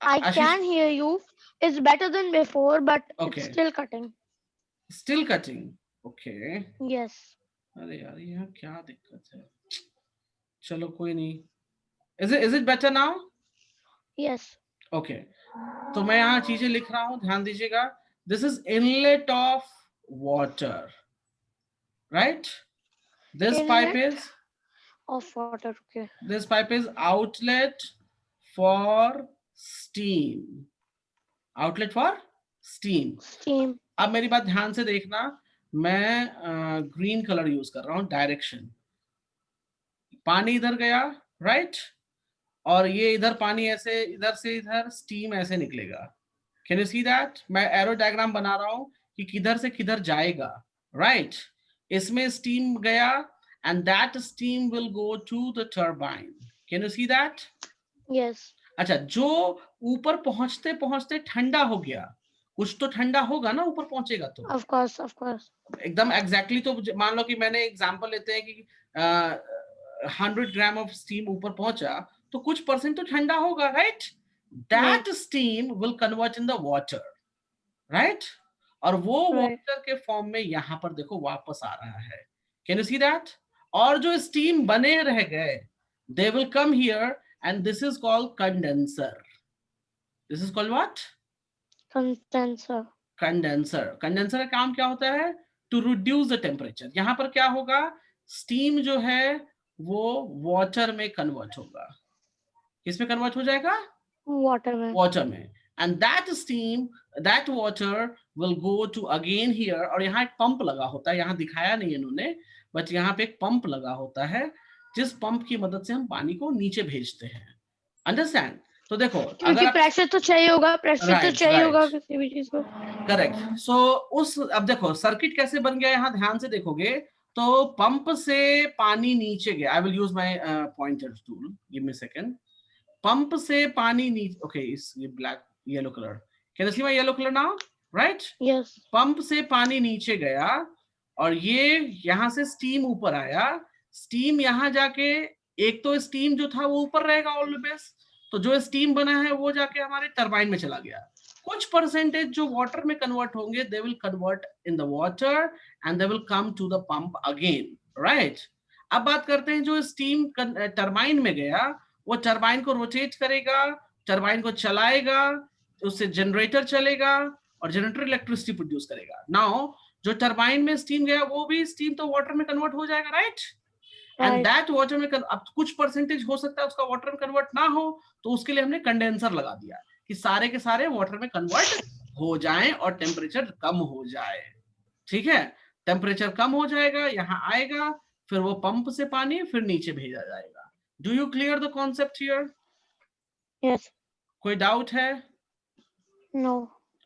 I Ashish. can hear you. It's better than before, but it's Okay. still cutting. Still cutting. Okay. Yes. अरे यार यहाँ क्या दिक्कत है? चलो कोई नहीं. Is it better now? Yes. Okay. तो मैं यहाँ चीजें लिख रहा हूँ, ध्यान दीजिएगा. This is inlet of water, right? This pipe Inlet is of water. Okay. this pipe is outlet for steam. Outlet for steam. Steam. अब मेरी बात ध्यान से देखना, मैं ग्रीन कलर यूज कर रहा हूँ. डायरेक्शन, पानी इधर गया, राइट, और ये इधर पानी ऐसे इधर से इधर स्टीम ऐसे निकलेगा. Can you see that? मैं एरो डायग्राम बना रहा हूँ कि किधर से किधर जाएगा, राइट. इसमें स्टीम गया and that steam will go to the turbine. Can you see that? Yes. अच्छा, जो ऊपर पहुंचते पहुंचते ठंडा हो गया, कुछ तो ठंडा होगा ना ऊपर पहुंचेगा तो. Of course. Of course. एकदम एग्जैक्टली तो मान लो कि मैंने एग्जांपल लेते हैं कि 100 ग्राम ऑफ स्टीम ऊपर पहुंचा तो कुछ परसेंट तो ठंडा होगा, right. That steam will convert in the water, right. और वो Right. वाटर के फॉर्म में यहां पर देखो वापस आ रहा है. Can you see that? और जो स्टीम बने रह गए, they will come here and this is called condenser. This is called what? Condenser. Condenser. Condenser का काम क्या होता है? To reduce the temperature. यहां पर क्या होगा? स्टीम जो है वो वाटर में कन्वर्ट होगा. किसमें कन्वर्ट हो जाएगा? Water में. वाटर में. And that steam, that water will go to again here. और यहाँ एक पंप लगा होता है, यहाँ दिखाया नहीं इन्होंने, बट यहाँ पे एक पंप लगा होता है जिस पंप की मदद से हम पानी को नीचे भेजते हैं. अंडरस्टैंड? तो देखो, क्योंकि अगर आप प्रेशर तो चाहिए होगा, प्रेशर तो राइट चाहिए होगा राइट किसी भी चीज को. करेक्ट. सो उस अब देखो सर्किट कैसे बन गया, यहाँ ध्यान से देखोगे तो पंप से पानी नीचे गया. I will use my pointer tool, give me second. Pump से पानी नीचे, ओके, इस ये black yellow colour, can you see my yellow colour now, right. Yes. Pump से पानी नीचे गया और ये यहाँ से स्टीम ऊपर आया. स्टीम यहाँ जाके, एक तो स्टीम जो था वो ऊपर रहेगा ऑलवेज, तो जो स्टीम बना है वो जाके हमारे टरबाइन में चला गया. कुछ परसेंटेज जो वाटर में कन्वर्ट होंगे, they will convert in the water and they will come to the pump again, right. अब बात करते हैं जो स्टीम टरबाइन में गया, वो टरबाइन को रोटेट करेगा, टरबाइन को चलाएगा, उससे जनरेटर चलेगा और जनरेटर इलेक्ट्रिसिटी प्रोड्यूस करेगा. नाउ जो टरबाइन में स्टीम गया वो भी स्टीम तो वाटर में कन्वर्ट हो जाएगा, राइट. एंड दैट वाटर में अब कुछ परसेंटेज हो सकता है उसका वाटर में कन्वर्ट ना हो, तो उसके लिए हमने कंडेंसर लगा दिया कि सारे के सारे वाटर में कन्वर्ट हो जाएं और टेम्परेचर कम हो जाए. ठीक है, टेम्परेचर कम हो जाएगा, यहाँ आएगा, फिर वो पंप से पानी फिर नीचे भेजा जाएगा. Do you clear the concept here? Yes. कोई डाउट है? No.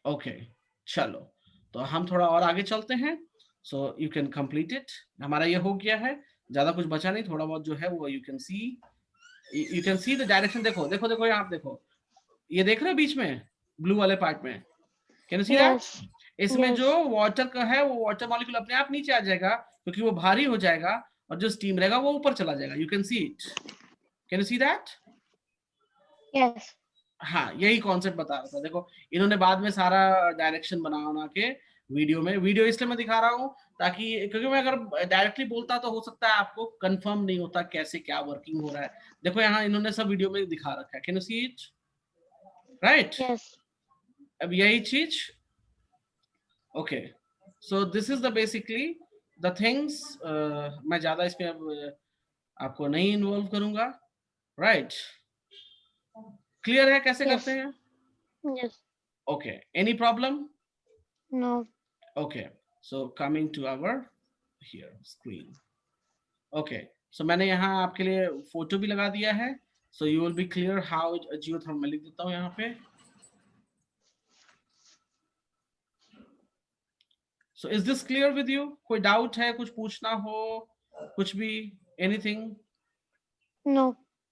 ओके, चलो तो हम थोड़ा और आगे चलते हैं. So you can complete it. हमारा ये हो गया है, ज्यादा कुछ बचा नहीं, थोड़ा बहुत जो है वो you can see the direction. देखो देखो देखो, यहाँ देखो, ये देख रहे हो बीच में ब्लू वाले पार्ट में, can you see that? Yes. इसमें Yes. जो वाटर का है वो वाटर मॉलिक्यूल अपने आप नीचे आ जाएगा क्योंकि वो भारी हो जाएगा, और जो स्टीम रहेगा वो ऊपर चला जाएगा. You can see it. Can you see that? Yes. हाँ, यही कॉन्सेप्ट बता रहा था. देखो इन्होंने बाद में सारा डायरेक्शन बना के वीडियो में, वीडियो इसलिए मैं दिखा रहा हूँ ताकि, क्योंकि मैं अगर डायरेक्टली बोलता तो हो सकता है आपको कंफर्म नहीं होता कैसे क्या वर्किंग हो रहा है. देखो यहाँ इन्होंने सब वीडियो में दिखा रखा है. Can you see it? Right. Yes. अब यही चीज, okay. So this is the basically the things. मैं ज्यादा इसमें अब आपको नहीं इन्वॉल्व करूंगा, राइट. क्लियर है कैसे Yes. करते हैं? Yes. Okay, any problem? No. Okay, so coming to our here screen. Okay, so मैंने यहाँ आपके लिए फोटो भी लगा दिया है, so you will be clear how geothermal. मैं लिख देता हूँ यहाँ पे. So is this clear with you? कोई डाउट है, कुछ पूछना हो, कुछ भी, एनीथिंग? नो।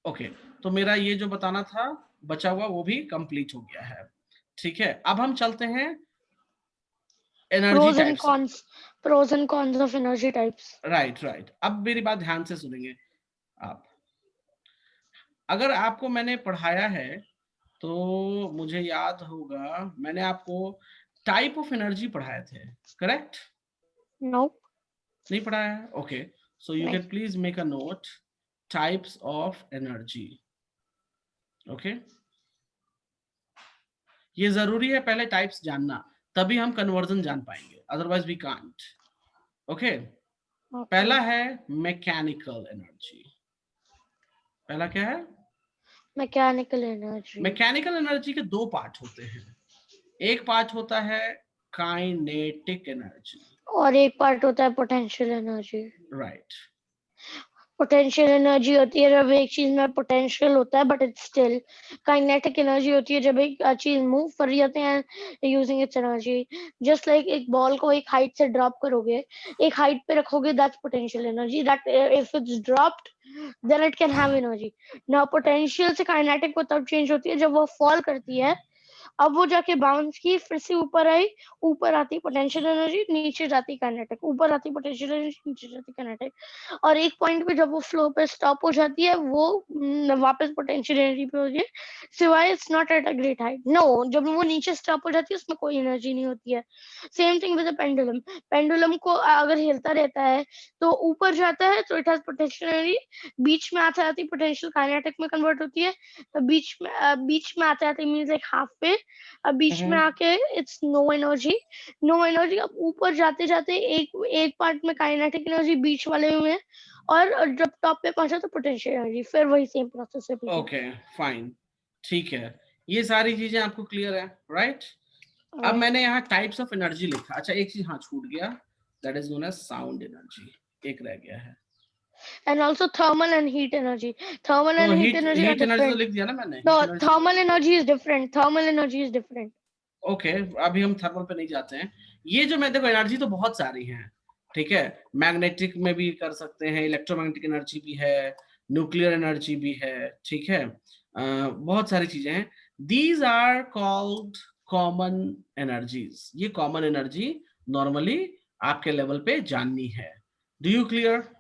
ओके, तो मेरा ये जो बताना था बचा हुआ वो भी कंप्लीट हो गया है। ठीक है, अब हम चलते हैं energy types. Pros and cons of energy types. Right, अब मेरी बात ध्यान से सुनेंगे आप। अगर आपको मैंने पढ़ाया है तो मुझे याद होगा मैंने आपको टाइप ऑफ एनर्जी पढ़ाए थे, करेक्ट? नो। नहीं पढ़ाया है? Okay, so you can please make a note, types of energy. Okay, ये जरूरी है पहले टाइप्स जानना, तभी हम कन्वर्जन जान पाएंगे, अदरवाइज वी कांट। ओके, पहला है मैकेनिकल एनर्जी। पहला क्या है? Mechanical energy. मैकेनिकल एनर्जी के दो पार्ट होते हैं। एक पार्ट होता है काइनेटिक एनर्जी और एक पार्ट होता है potential energy. Right. Potential energy होती है जब एक चीज में पोटेंशियल होता है but it's still. Kinetic energy होती है जब एक चीज मूव कर रही होती है using its energy. Just like एक बॉल को एक हाइट से ड्रॉप करोगे, एक हाइट पे रखोगे, that's potential energy. That if it's dropped then it can have energy. Now potential से काइनेटिक को तब चेंज होती है जब वो फॉल करती है, अब वो जाके बाउंस की, फिर से ऊपर आई, ऊपर आती पोटेंशियल एनर्जी, नीचे जाती काइनेटिक, ऊपर आती पोटेंशियल एनर्जी, नीचे जाती काइनेटिक। और एक पॉइंट पे जब वो फ्लो पे स्टॉप हो जाती है वो वापस पोटेंशियल एनर्जी पे होती है, सिवाय it's not at a great height. No, जब वो नीचे स्टॉप हो जाती है उसमें कोई एनर्जी नहीं होती है। Same thing with pendulum. Pendulum को अगर हिलता रहता है तो ऊपर जाता है तो इट हैज पोटेंशियल एनर्जी, बीच में आते आती पोटेंशियल काइनेटिक में कन्वर्ट होती है, तो बीच में आते आते मींस एक हाफ पे, अब बीच में आके it's no energy. No energy. अब ऊपर जाते जाते एक पार्ट में काइनेटिक एनर्जी बीच वाले में, और जब टॉप पे पहुंचा तो पोटेंशियल एनर्जी, फिर वही सेम प्रोसेस है। ओके फाइन, ठीक है, ये सारी चीजें आपको क्लियर है, राइट? अब मैंने यहाँ टाइप्स ऑफ एनर्जी लिखा। अच्छा, एक चीज हाँ छूट गया, that is known as sound energy, एक रह गया है। And also thermal and heat energy. Thermal and heat energy are heat energy तो different. लिख दिया ना मैंने, No, heat energy. thermal energy is different. Thermal energy is different. Okay, अभी हम थर्मल पे नहीं जाते हैं। ये जो मैं देखो एनर्जी तो बहुत सारी हैं, ठीक है, मैग्नेटिक में भी कर सकते हैं, इलेक्ट्रोमैग्नेटिक एनर्जी भी है, न्यूक्लियर एनर्जी भी है, ठीक है, बहुत सारी चीजें हैं। These are called common energies. ये कॉमन एनर्जी नॉर्मली आपके लेवल पे जाननी है। Do you clear?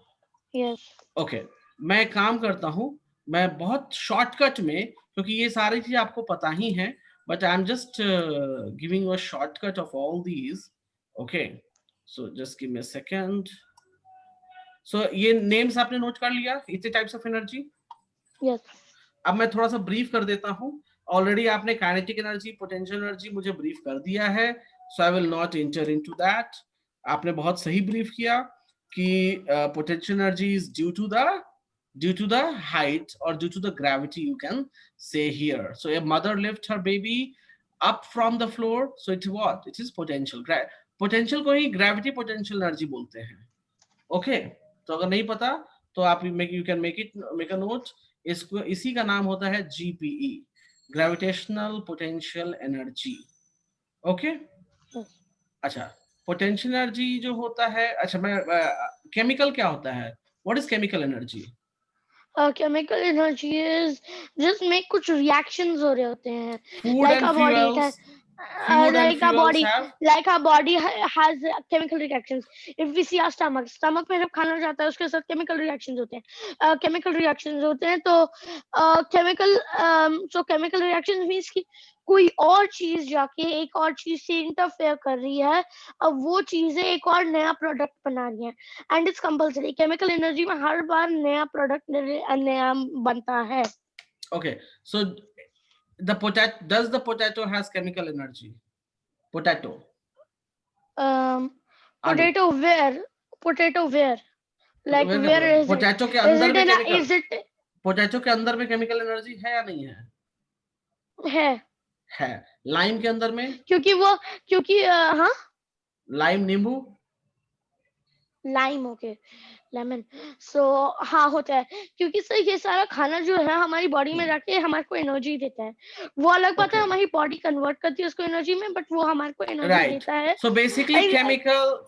Yes. Okay, मैं काम करता हूं, मैं बहुत शॉर्टकट में, क्योंकि ये सारी चीज आपको पता ही है, but I'm just giving you a shortcut of all these. Okay, so just give me a second. So ये names आपने नोट कर लिया, इतने टाइप्स ऑफ एनर्जी? Yes. अब मैं थोड़ा सा ब्रीफ कर देता हूं। ऑलरेडी आपने काइनेटिक एनर्जी, पोटेंशियल एनर्जी मुझे ब्रीफ कर दिया है, so I will not enter into that. आपने बहुत सही ब्रीफ किया कि potential energy is due to the height or due to the gravity, you can say here. So a mother lifts her baby up from the floor, so it's what? It is potential. Potential को ही gravity potential energy बोलते हैं। Okay, तो अगर नहीं पता तो आप you can make a note, इसको इसी का नाम होता है GPE, gravitational potential energy. Okay, अच्छा, पोटेंशियल एनर्जी जो होता है, अच्छा मैं केमिकल क्या होता है? What is chemical energy? Chemical energy is just make कुछ reactions हो रहे होते हैं, Food like and our body it fuels. has Food and fuels have like our body has chemical reactions. If we see our stomach में जब खाना जाता है उसके साथ chemical reactions होते हैं, chemical reactions होते हैं, तो chemical reactions means कि कोई और चीज जाके एक और चीज से इंटरफेयर कर रही है, अब वो चीजें एक और नया प्रोडक्ट बना रही हैं, and it's compulsory. Chemical energy में हर बार नया प्रोडक्ट नया बनता है। okay, so does the potato has chemical energy? Potato, आलू, Potato where like where is it? Potato के Is अंदर it में in a, chemical, is it potato के अंदर में केमिकल एनर्जी है या नहीं है? है? है। लाइम के अंदर में, क्योंकि हाँ, लाइम नींबू, लाइम, ओके, लेमन। सो हाँ होता है, क्योंकि सर ये सारा खाना जो है हमारी बॉडी में जाके हमारे को एनर्जी देता है। वो अलग बात है Okay. हमारी बॉडी कन्वर्ट करती है उसको एनर्जी में, बट वो हमारे को एनर्जी Right. देता है। So basically, I-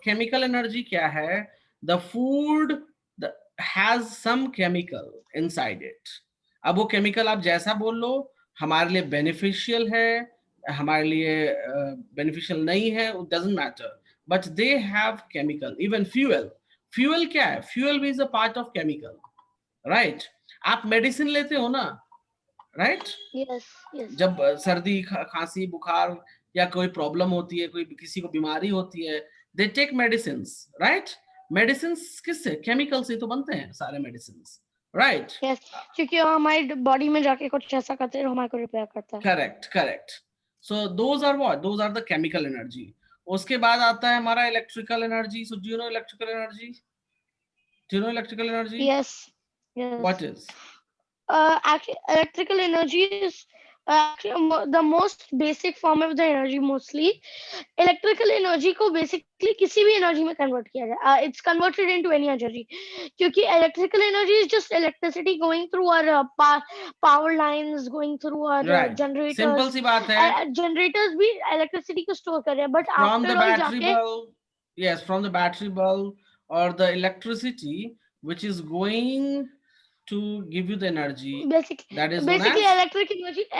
chemical energy क्या है? The food has some chemical inside it. अब वो केमिकल आप जैसा बोल लो, हमारे लिए बेनिफिशियल है, हमारे लिए बेनिफिशियल नहीं है, it doesn't matter. But they have chemical. Even fuel. Fuel क्या है? Fuel is a part of chemical. Right? आप मेडिसिन लेते हो ना? Right? yes, yes. जब सर्दी खांसी बुखार या कोई प्रॉब्लम होती है, कोई किसी को बीमारी होती है, they take medicine, right? Medicine किससे? केमिकल से तो बनते हैं सारे मेडिसिन, राइट? Yes, क्योंकि वो हमारी बॉडी में जाके कुछ ऐसा करते हैं हमारे को रिपेयर करता है। Correct correct. So those are what? Those are the chemical energy. उसके बाद आता है हमारा electrical energy. So do you know electrical energy? Do you know electrical energy? Yes, yes. What is? Actually, electrical energy is the most basic form of the energy. Mostly, electrical energy को basically किसी भी energy में convert किया जाए. It's converted into any energy. क्योंकि electrical energy is just electricity going through our power lines, going through our right, generators. Simple सी बात है। Generators भी electricity को store कर रहे हैं, but From after the all battery जाके bulb, yes, from the battery bulb or the electricity which is going to give you the energy, that is known basically as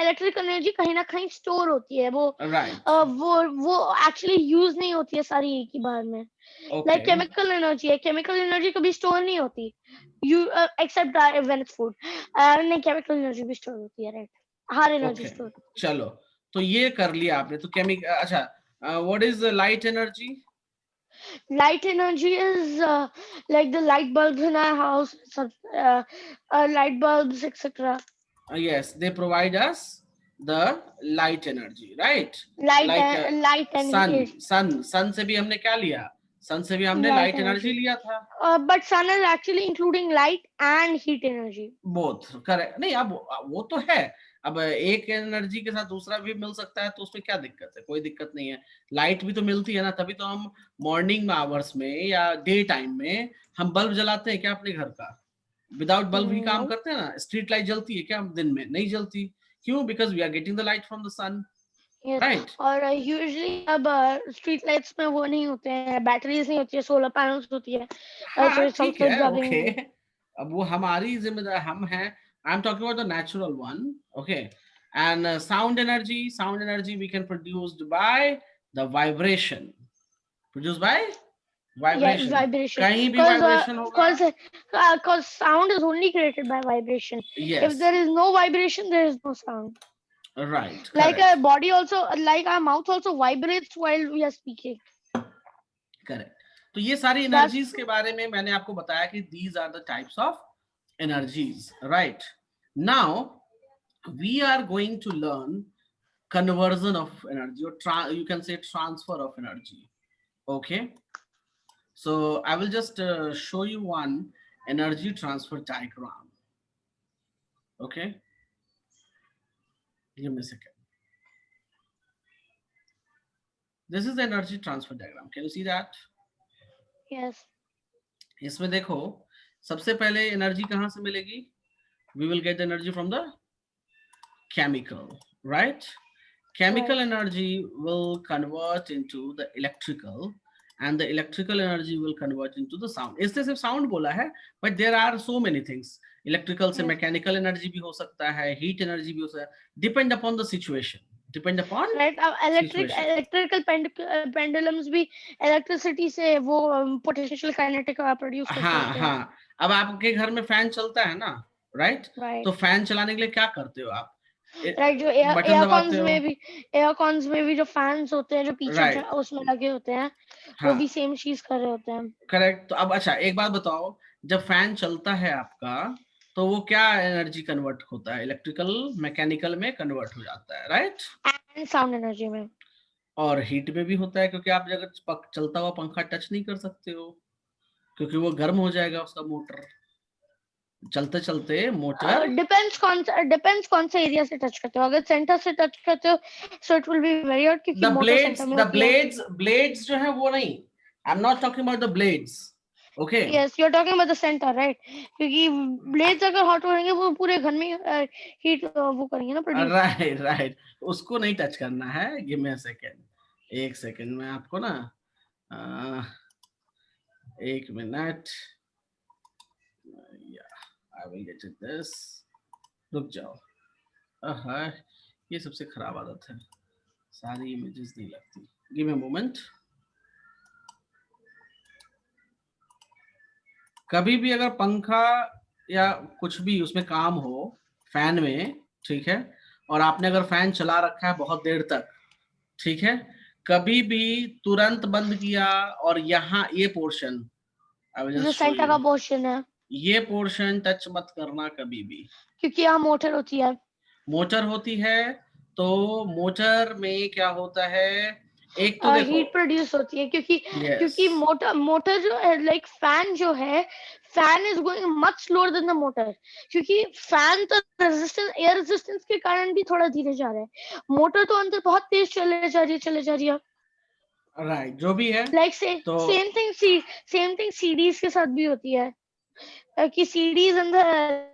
electric energy कहीं ना कहीं store होती है। वो right. वो actually use नहीं होती है सारी एक ही बार में। लाइक Okay, केमिकल एनर्जी है, केमिकल एनर्जी कभी स्टोर नहीं होती, you except when its food. नहीं, केमिकल एनर्जी भी स्टोर होती है, राइट? हर एनर्जी okay, स्टोर। चलो, तो ये कर लिया आपने। तो केमिकल, अच्छा, what is the light energy? Light energy is like the light bulbs in our house, light bulbs, etc. Yes, they provide us the light energy, right? Light Like and light and heat, sun से भी हमने क्या लिया? सन से भी हमने light light energy energy. लिया था। But sun is actually including light and heat energy. Both correct. नहीं, अब वो तो है। अब एक एनर्जी के साथ दूसरा भी मिल सकता है, तो उसमें क्या दिक्कत है? कोई दिक्कत नहीं है। लाइट भी तो मिलती है ना, तभी तो हम मॉर्निंग आवर्स में या डे टाइम में हम बल्ब जलाते हैं क्या अपने घर का? विदाउट बल्ब ही काम No. करते हैं ना। स्ट्रीट लाइट जलती है क्या दिन में? नहीं जलती। क्यों? Because we are getting the light from the sun, Yes. Right? और यूजुअली अब स्ट्रीट लाइट्स में वो नहीं होते हैं, बैटरीज नहीं होती है, सोलर पैनल्स होती है। हाँ so it's ठीक also है, driving ओके। it. अब वो हमारी जिम्मेदारी हम हैं। I am talking about the natural one, okay. And sound energy we can produced by the vibration, produce by Yeah, vibration. vibration. कहीं भी वाइब्रेशन होगा। Because sound is only created by vibration. If yes, there is no vibration, there is no sound. Right, Like our correct body also, like our mouth also vibrates while we are speaking. Correct. तो ये सारी energies के बारे में मैंने आपको बताया कि these are the types of energies, right? Now we are going to learn conversion of energy, or you can say transfer of energy. Okay, so I will just show you one energy transfer diagram. Okay, give me a second. This is the energy transfer diagram. Can you see that? Yes. इसमें देखो, सबसे पहले energy कहां से मिलेगी? We will get the energy from the chemical, right? Chemical energy will convert into the electrical, and the electrical energy will convert into the sound. इससे सिर्फ sound बोला है, but there are so many things. Electrical से mechanical energy भी हो सकता है, heat energy भी हो सकता है, depend upon the situation. Depend upon Right. Electrical pendulums भी electricity से वो potential kinetic produce करते हाँ होते हैं. हाँ। अब आपके घर में फैन चलता है ना, राइट? तो फैन चलाने के लिए क्या करते हो आप? राइट, जो एयरकॉन्स में भी जो फैंस होते हैं जो पीछे उसमें लगे होते हैं, वो भी सेम चीज कर रहे होते हैं। करेक्ट। तो अब अच्छा, एक बात बताओ, जब फैन चलता है आपका, तो वो क्या एनर्जी कन्वर्ट होता है? इलेक्ट्रिकल मैकेनिकल में कन्वर्ट हो जाता है, राइट? एंड साउंड एनर्जी में, और हीट में भी होता है, क्योंकि आप अगर चलता हुआ पंखा टच नहीं कर सकते हो, क्योंकि वो गर्म हो जाएगा उसका मोटर। चलते चलते मोटर डिपेंड्स कौन सा एरिया से टच करते हो। अगर सेंटर से टच करते हो so it will be very hot, क्योंकि मोटर सेंटर में होती है। ब्लेड्स जो है वो नहीं, I am not talking about the blades, okay. Yes, you are talking about the centre, right? क्योंकि ब्लेड्स अगर हॉट हो जाएंगे वो पूरे घर में हीट वो करेंगे ना, प्रोड्यूस। राइट राइट, उसको नहीं टच करना है। गिव मी अ सेकंड, एक सेकंड में आपको ना, एक minute, I will get it this, रुक जाओ। आहा, ये सबसे खराब आदत है, सारी इमेजेस नहीं लगती। Give me a moment. कभी भी अगर पंखा या कुछ भी उसमें काम हो, फैन में, ठीक है, और आपने अगर फैन चला रखा है बहुत देर तक, ठीक है, कभी भी तुरंत बंद किया और यहाँ ये पोर्शन, आई विल जो जस्ट शो सेंटर यू, का पोर्शन है, ये पोर्शन टच मत करना कभी भी। क्योंकि यहाँ मोटर होती है। मोटर होती है, तो मोटर में क्या होता है, एक तो देखो, हीट प्रोड्यूस होती है, क्योंकि यस, क्योंकि मोटर मोटर जो है, लाइक फैन जो है, fan is going much slower then the motor, क्योंकि फैन तो रेजिस्टेंस, एयर रेजिस्टेंस के कारण भी थोड़ा धीरे जा रहा है। मोटर तो अंदर बहुत तेज चले जा रही है। राइट, जो भी है। लाइक तो सेम थिंग सीडीज के साथ भी होती है, कि सीडीज अंदर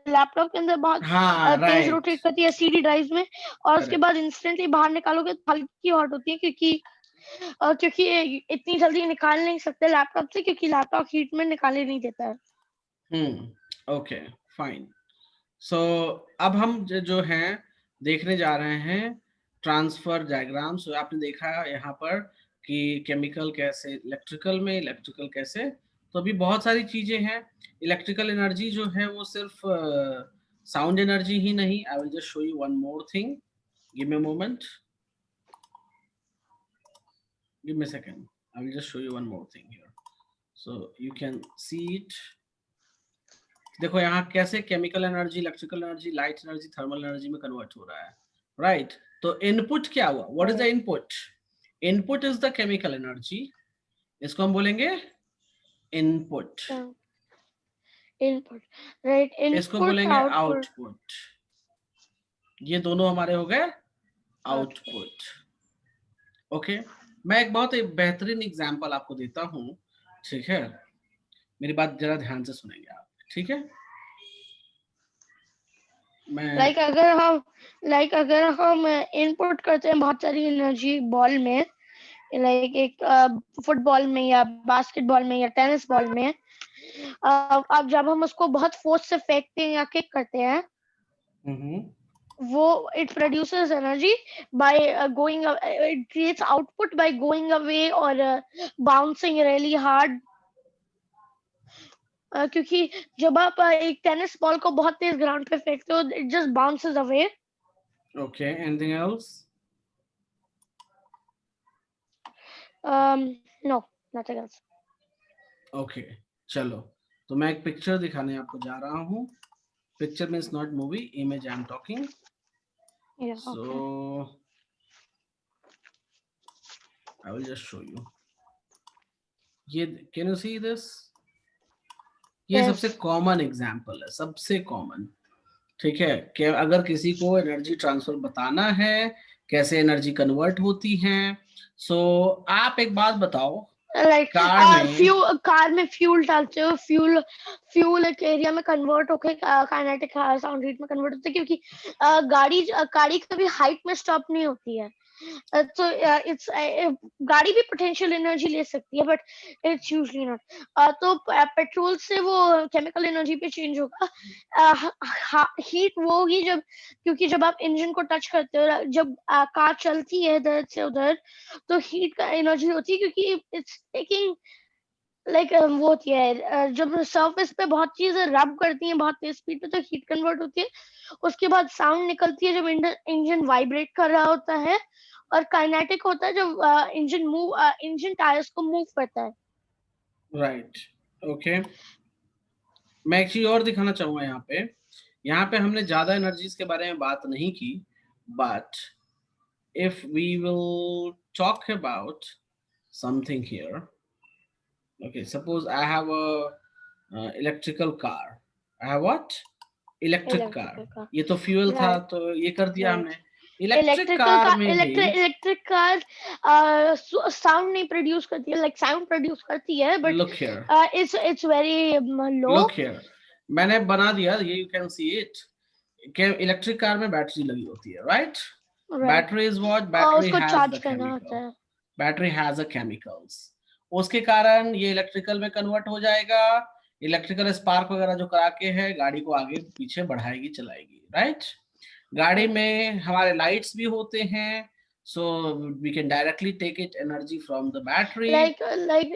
लैपटॉप के अंदर बहुत हाँ, तेज राइट, रोटेट करती है सीडी ड्राइव में, और उसके करेक्ट, बाद इंस्टेंटली बाहर निकालोगे तो हल्की हॉट होती है, क्योंकि इतनी जल्दी निकाल नहीं सकते लैपटॉप से, क्योंकि लैपटॉप हीट में निकाले नहीं देता है। Okay, fine. सो अब हम जो हैं देखने जा रहे हैं ट्रांसफर डायग्राम। सो आपने देखा यहाँ पर कि केमिकल कैसे इलेक्ट्रिकल में, इलेक्ट्रिकल कैसे, तो अभी बहुत सारी चीजें हैं। इलेक्ट्रिकल एनर्जी जो है वो सिर्फ साउंड एनर्जी ही नहीं। आई will just show you one more thing, give me a moment, give me a second, I will just show you one more thing here, so you can see it. देखो यहाँ कैसे chemical energy, electrical energy, light energy, thermal energy में convert हो रहा है, right? तो input क्या हुआ, what is the input? Input is the chemical energy, इसको हम बोलेंगे इनपुट, इनपुट, राइट, इसको इनपुट बोलेंगे आउटपुट। आउटपुट। ये दोनों हमारे हो गए आउटपुट, आउटपुट। ओके, मैं एक बहुत ही बेहतरीन एग्जांपल आपको देता हूँ, ठीक है? मेरी बात जरा ध्यान से सुनेंगे आप, ठीक है? मैं लाइक अगर हम इनपुट करते हैं बहुत सारी एनर्जी बॉल में, लाइक एक फुटबॉल में या बास्केटबॉल में या टेनिस बॉल में, अब जब हम उसको बहुत फोर्स से फेंकते हैं या किक करते हैं, वो it produces energy by going, it creates output by going away और बाउंसिंग रियली हार्ड, क्योंकि जब आप एक टेनिस बॉल को बहुत तेज ग्राउंड पे फेंकते हो, it just bounces away. Okay, anything else? No, nothing else. Okay, चलो, तो मैं एक पिक्चर दिखाने आपको जा रहा हूँ। Picture means not movie, image I am talking. So I will just show you, ये कैन यू सी दिस? ये सबसे कॉमन एग्जांपल है, सबसे कॉमन, ठीक है? कि अगर किसी को एनर्जी ट्रांसफर बताना है, कैसे एनर्जी कन्वर्ट होती है, सो आप एक बात बताओ, लाइक कार में फ्यूल डालते हो, फ्यूल एक एरिया में कन्वर्ट होकर काइनेटिक साउंड हीट में कन्वर्ट होता है, क्योंकि गाड़ी कभी हाइट में स्टॉप नहीं होती है, तो इट्स गाड़ी भी पोटेंशियल एनर्जी ले सकती है, बट इट्स यूजुअली नॉट। तो पेट्रोल से वो केमिकल एनर्जी पे चेंज होगा, हीट वो होगी जब, क्योंकि जब आप इंजन को टच करते हो, जब कार चलती है इधर से उधर, तो हीट का एनर्जी होती है, क्योंकि इट्स टेकिंग लाइक वो होती है, जब सरफेस पे बहुत चीजें रब करती हैं बहुत तेज स्पीड पे, तो हीट कन्वर्ट होती है, उसके बाद साउंड निकलती है जब इंजन वाइब्रेट कर रहा होता है, और काइनेटिक होता है जब इंजन टायर्स को मूव करता है। Right, okay. मैं एक चीज और दिखाना चाहूंगा यहाँ पे हमने ज्यादा एनर्जीज के बारे में बात नहीं की, but if we will talk about something here, okay, suppose I have a electrical car, I have what? Electric car. Electrical का, ये तो फ्यूल था, राइट, तो ये कर दिया हमने। राइट। इलेक्ट्रिक कार में भी इलेक्ट्रिक कार साउंड नहीं प्रोड्यूस करती है, लाइक साउंड प्रोड्यूस करती है but look here, it's very low. Look here, मैंने बना दिया ये, you can see it. Electric car में बैटरी लगी होती है, right? Right, battery is what? Battery उसको हैज चार्ज द करना केमिकल, होता है। बैटरी हैज अ केमिकल्स, उसके कारण ये इलेक्ट्रिकल में कन्वर्ट हो जाएगा। इलेक्ट्रिकल स्पार्क वगैरह जो करा के है गाड़ी को आगे पीछे बढ़ाएगी, चलाएगी, राइट? गाड़ी में हमारे लाइट्स भी होते हैं, so we can directly take it energy from the battery, like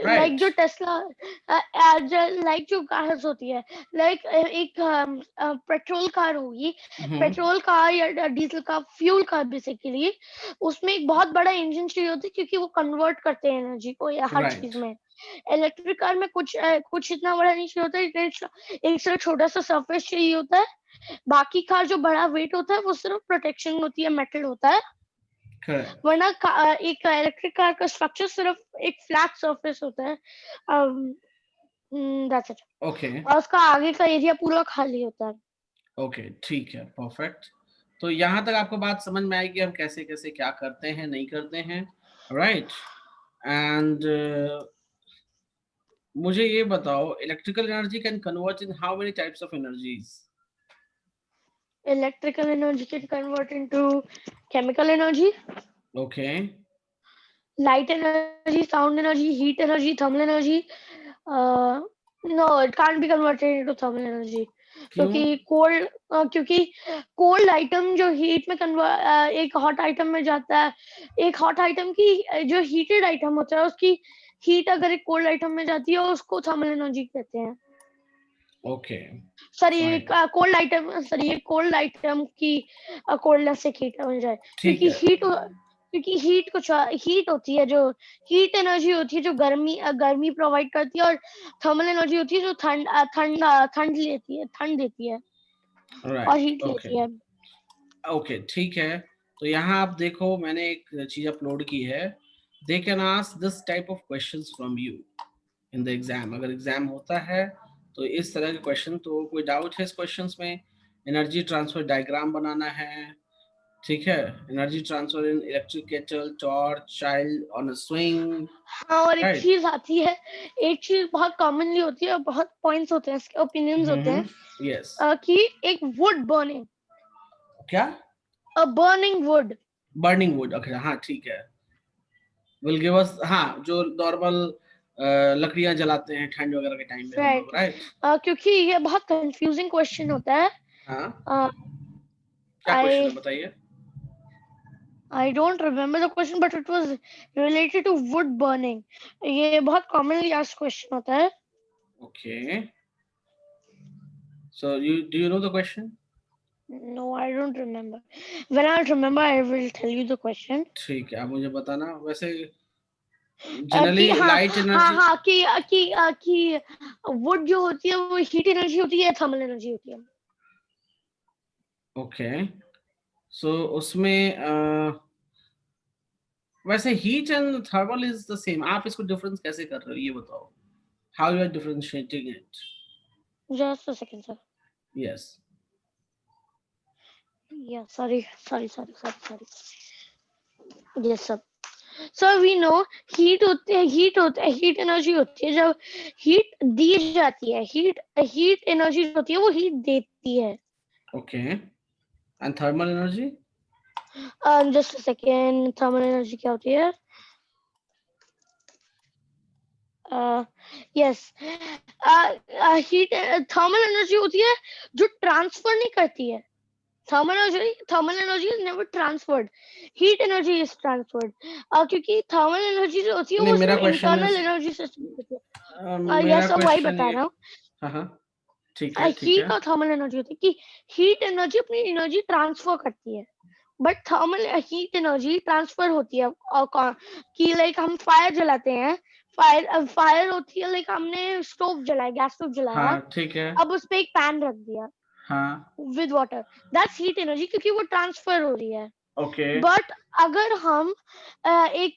right? जो टेस्ला, लाइक जो कार्स होती है, लाइक एक पेट्रोल कार होगी, पेट्रोल कार या डीजल का फ्यूल कार बेसिकली, उसमें एक बहुत बड़ा इंजन चाहिए होता है क्योंकि वो कन्वर्ट करते हैं एनर्जी को या हर राइट, चीज में। इलेक्ट्रिक कार में कुछ इतना बड़ा नहीं चाहिए होता, एक सिर्फ छोटा सा सरफेस चाहिए होता है। बाकी कार जो बड़ा वेट होता है वो सिर्फ प्रोटेक्शन होती है, मेटल होता है। करेक्ट, वरना एक इलेक्ट्रिक कार का स्ट्रक्चर सिर्फ एक फ्लैट सरफेस होता है। That's it. ओके, और उसका आगे का एरिया पूरा खाली होता है। ओके, ठीक है, परफेक्ट। तो यहाँ तक आपको बात समझ में आएगी हम कैसे कैसे क्या करते हैं, नहीं करते हैं, राइट? एंड मुझे ये बताओ, electrical energy can convert in how many types of energies? Electrical energy can convert into chemical energy, okay, light energy, sound energy, heat energy, thermal energy. No, it can't be converted into thermal energy. क्यों? क्योंकि cold item जो heat में convert, एक hot item में जाता है, एक hot item की जो हीटेड आइटम होता है उसकी हीट अगर एक कोल्ड आइटम में जाती है उसको थर्मल एनर्जी कहते हैं। ओके, सर ये फाइन, कोल्ड आइटम की कोल्डनेस से हीट बन जाए, ठीक क्योंकि है, हीट होती है, जो हीट एनर्जी होती है जो गर्मी प्रोवाइड करती है, और थर्मल एनर्जी होती है जो ठंड देती है और राइट, हीट ओके, लेती है। ओके, ठीक है। तो यहाँ आप देखो, मैंने एक चीज अपलोड की है, they can ask this type of questions from you in the exam. अगर एग्जाम होता है तो इस तरह के क्वेश्चन, तो कोई डाउट है इस क्वेश्चंस में? एनर्जी ट्रांसफर डायग्राम बनाना है, ठीक है? Energy transfer in electric kettle, torch, child on a swing, हाँ, और एक राइट? चीज आती है, एक चीज बहुत कॉमनली होती है और बहुत पॉइंट्स होते हैं, इसके ओपिनियंस होते हैं, यस, कि एक वुड बर्निंग, क्या? अ burning would. Burning would, okay, हाँ, ठीक है, विल गिव अस, हाँ, जो नॉर्मल लकड़ियां जलाते हैं ठंड वगैरह के टाइम में हम राइट, लोग, राइट? क्योंकि ये बहुत कंफ्यूजिंग क्वेश्चन होता है। हाँ, uh, क्या क्वेश्चन है I बताइए? I don't remember the question, but it was related to wood burning. ये बहुत commonly asked question होता है। Okay, so you do you know the question? No, I don't remember. When I remember, I will tell you the question. ठीक है, आप मुझे बताना। वैसे कि जनरली हाँ लाइट हाँ एनर्जी, हाँ कि wood जो होती है वो heat energy होती है, thermal energy होती है। ओके, सो उसमें वैसे heat and thermal is the same, आप इसको डिफरेंस कैसे कर रहे हो ये बताओ? How you are differentiating it? Just a second, sir. यस, Yeah, sorry. Yes, sir. So we know heat energy होती है जब हीट दी जाती है, हीट एनर्जी होती है वो हीट देती है। Okay, and thermal energy? Just second, thermal energy क्या होती है? यस, हीट थर्मल एनर्जी होती है जो ट्रांसफर नहीं करती है। Thermal energy is never transferred. Heat energy is transferred. क्योंकि thermal energy जो होती है नहीं, वो मेरा सिर्फ question internal is, energy system होती है। मेरा यस, अब वही क्वेश्चन बता ये, रहा हूँ। हाँ हाँ, ठीक है, ठीक है, हीट और थर्मल एनर्जी होती है कि हीट एनर्जी अपनी एनर्जी ट्रांसफर करती है, but thermal heat energy transfer होती है। और कि लाइक हम फायर जलाते हैं, फायर होती है, लाइक हमने स्टोव जलाया, गैस स्टोव जलाया, हाँ, ठीक है, अब उस पे एक पैन रख दिया हाँ, with water, that's heat energy क्योंकि वो ट्रांसफर हो रही है। ओके, बट अगर हम एक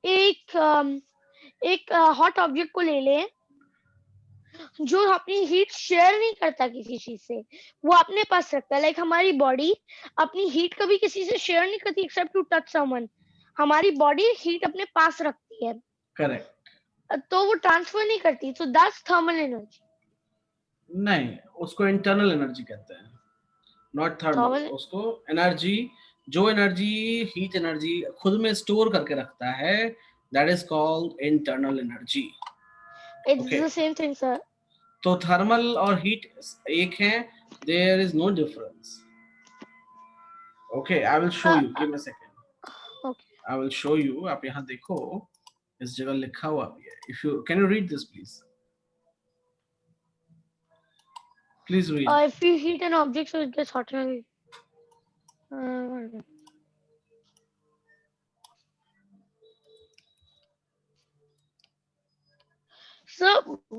एक एक हॉट ऑब्जेक्ट को ले लें जो अपनी हीट शेयर नहीं करता किसी चीज से, वो अपने पास रखता है। लाइक हमारी बॉडी अपनी हीट कभी किसी से शेयर नहीं करती एक्सेप्ट टू टच समवन। हमारी बॉडी हीट अपने पास रखती है, करेक्ट। तो वो ट्रांसफर नहीं करती, तो दैट्स थर्मल एनर्जी। नहीं, उसको इंटरनल एनर्जी कहते हैं, नॉट थर्मल। थर्मल उसको एनर्जी, जो एनर्जी हीट एनर्जी खुद में स्टोर करके रखता है, that is called internal energy. It's okay, the same thing sir. तो थर्मल और हीट एक है, there is no difference. Okay, I will show you, give me a second, okay, I will show you. आप यहाँ देखो, इस जगह लिखा हुआ भी है। If you can you read this please, please read. If you heat an object so it gets hotter. So,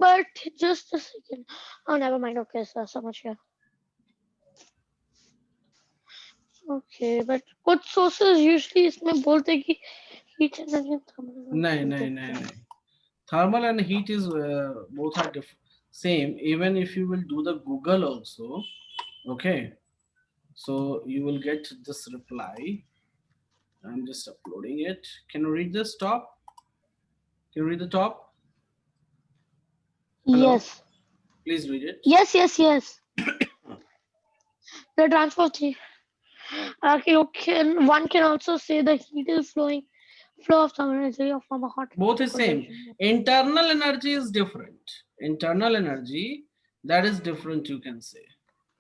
but just a second. Oh, never mind. Okay, so so much here. Okay, but कुछ sources usually इसमें बोलते हैं कि heat energy and thermal नहीं energy नहीं नहीं different. नहीं, thermal and heat is both are same. Even if you will do the Google also, okay, so you will get this reply. I'm just uploading it. Can you read this top? Can you read the top? Hello, Yes. please read it. Yes, yes, yes. The transfer theory. One can also say the heat is flowing, flow of thermal energy from a hot Both is liquid same. direction. Internal energy is different. Internal energy, that is different, you can say.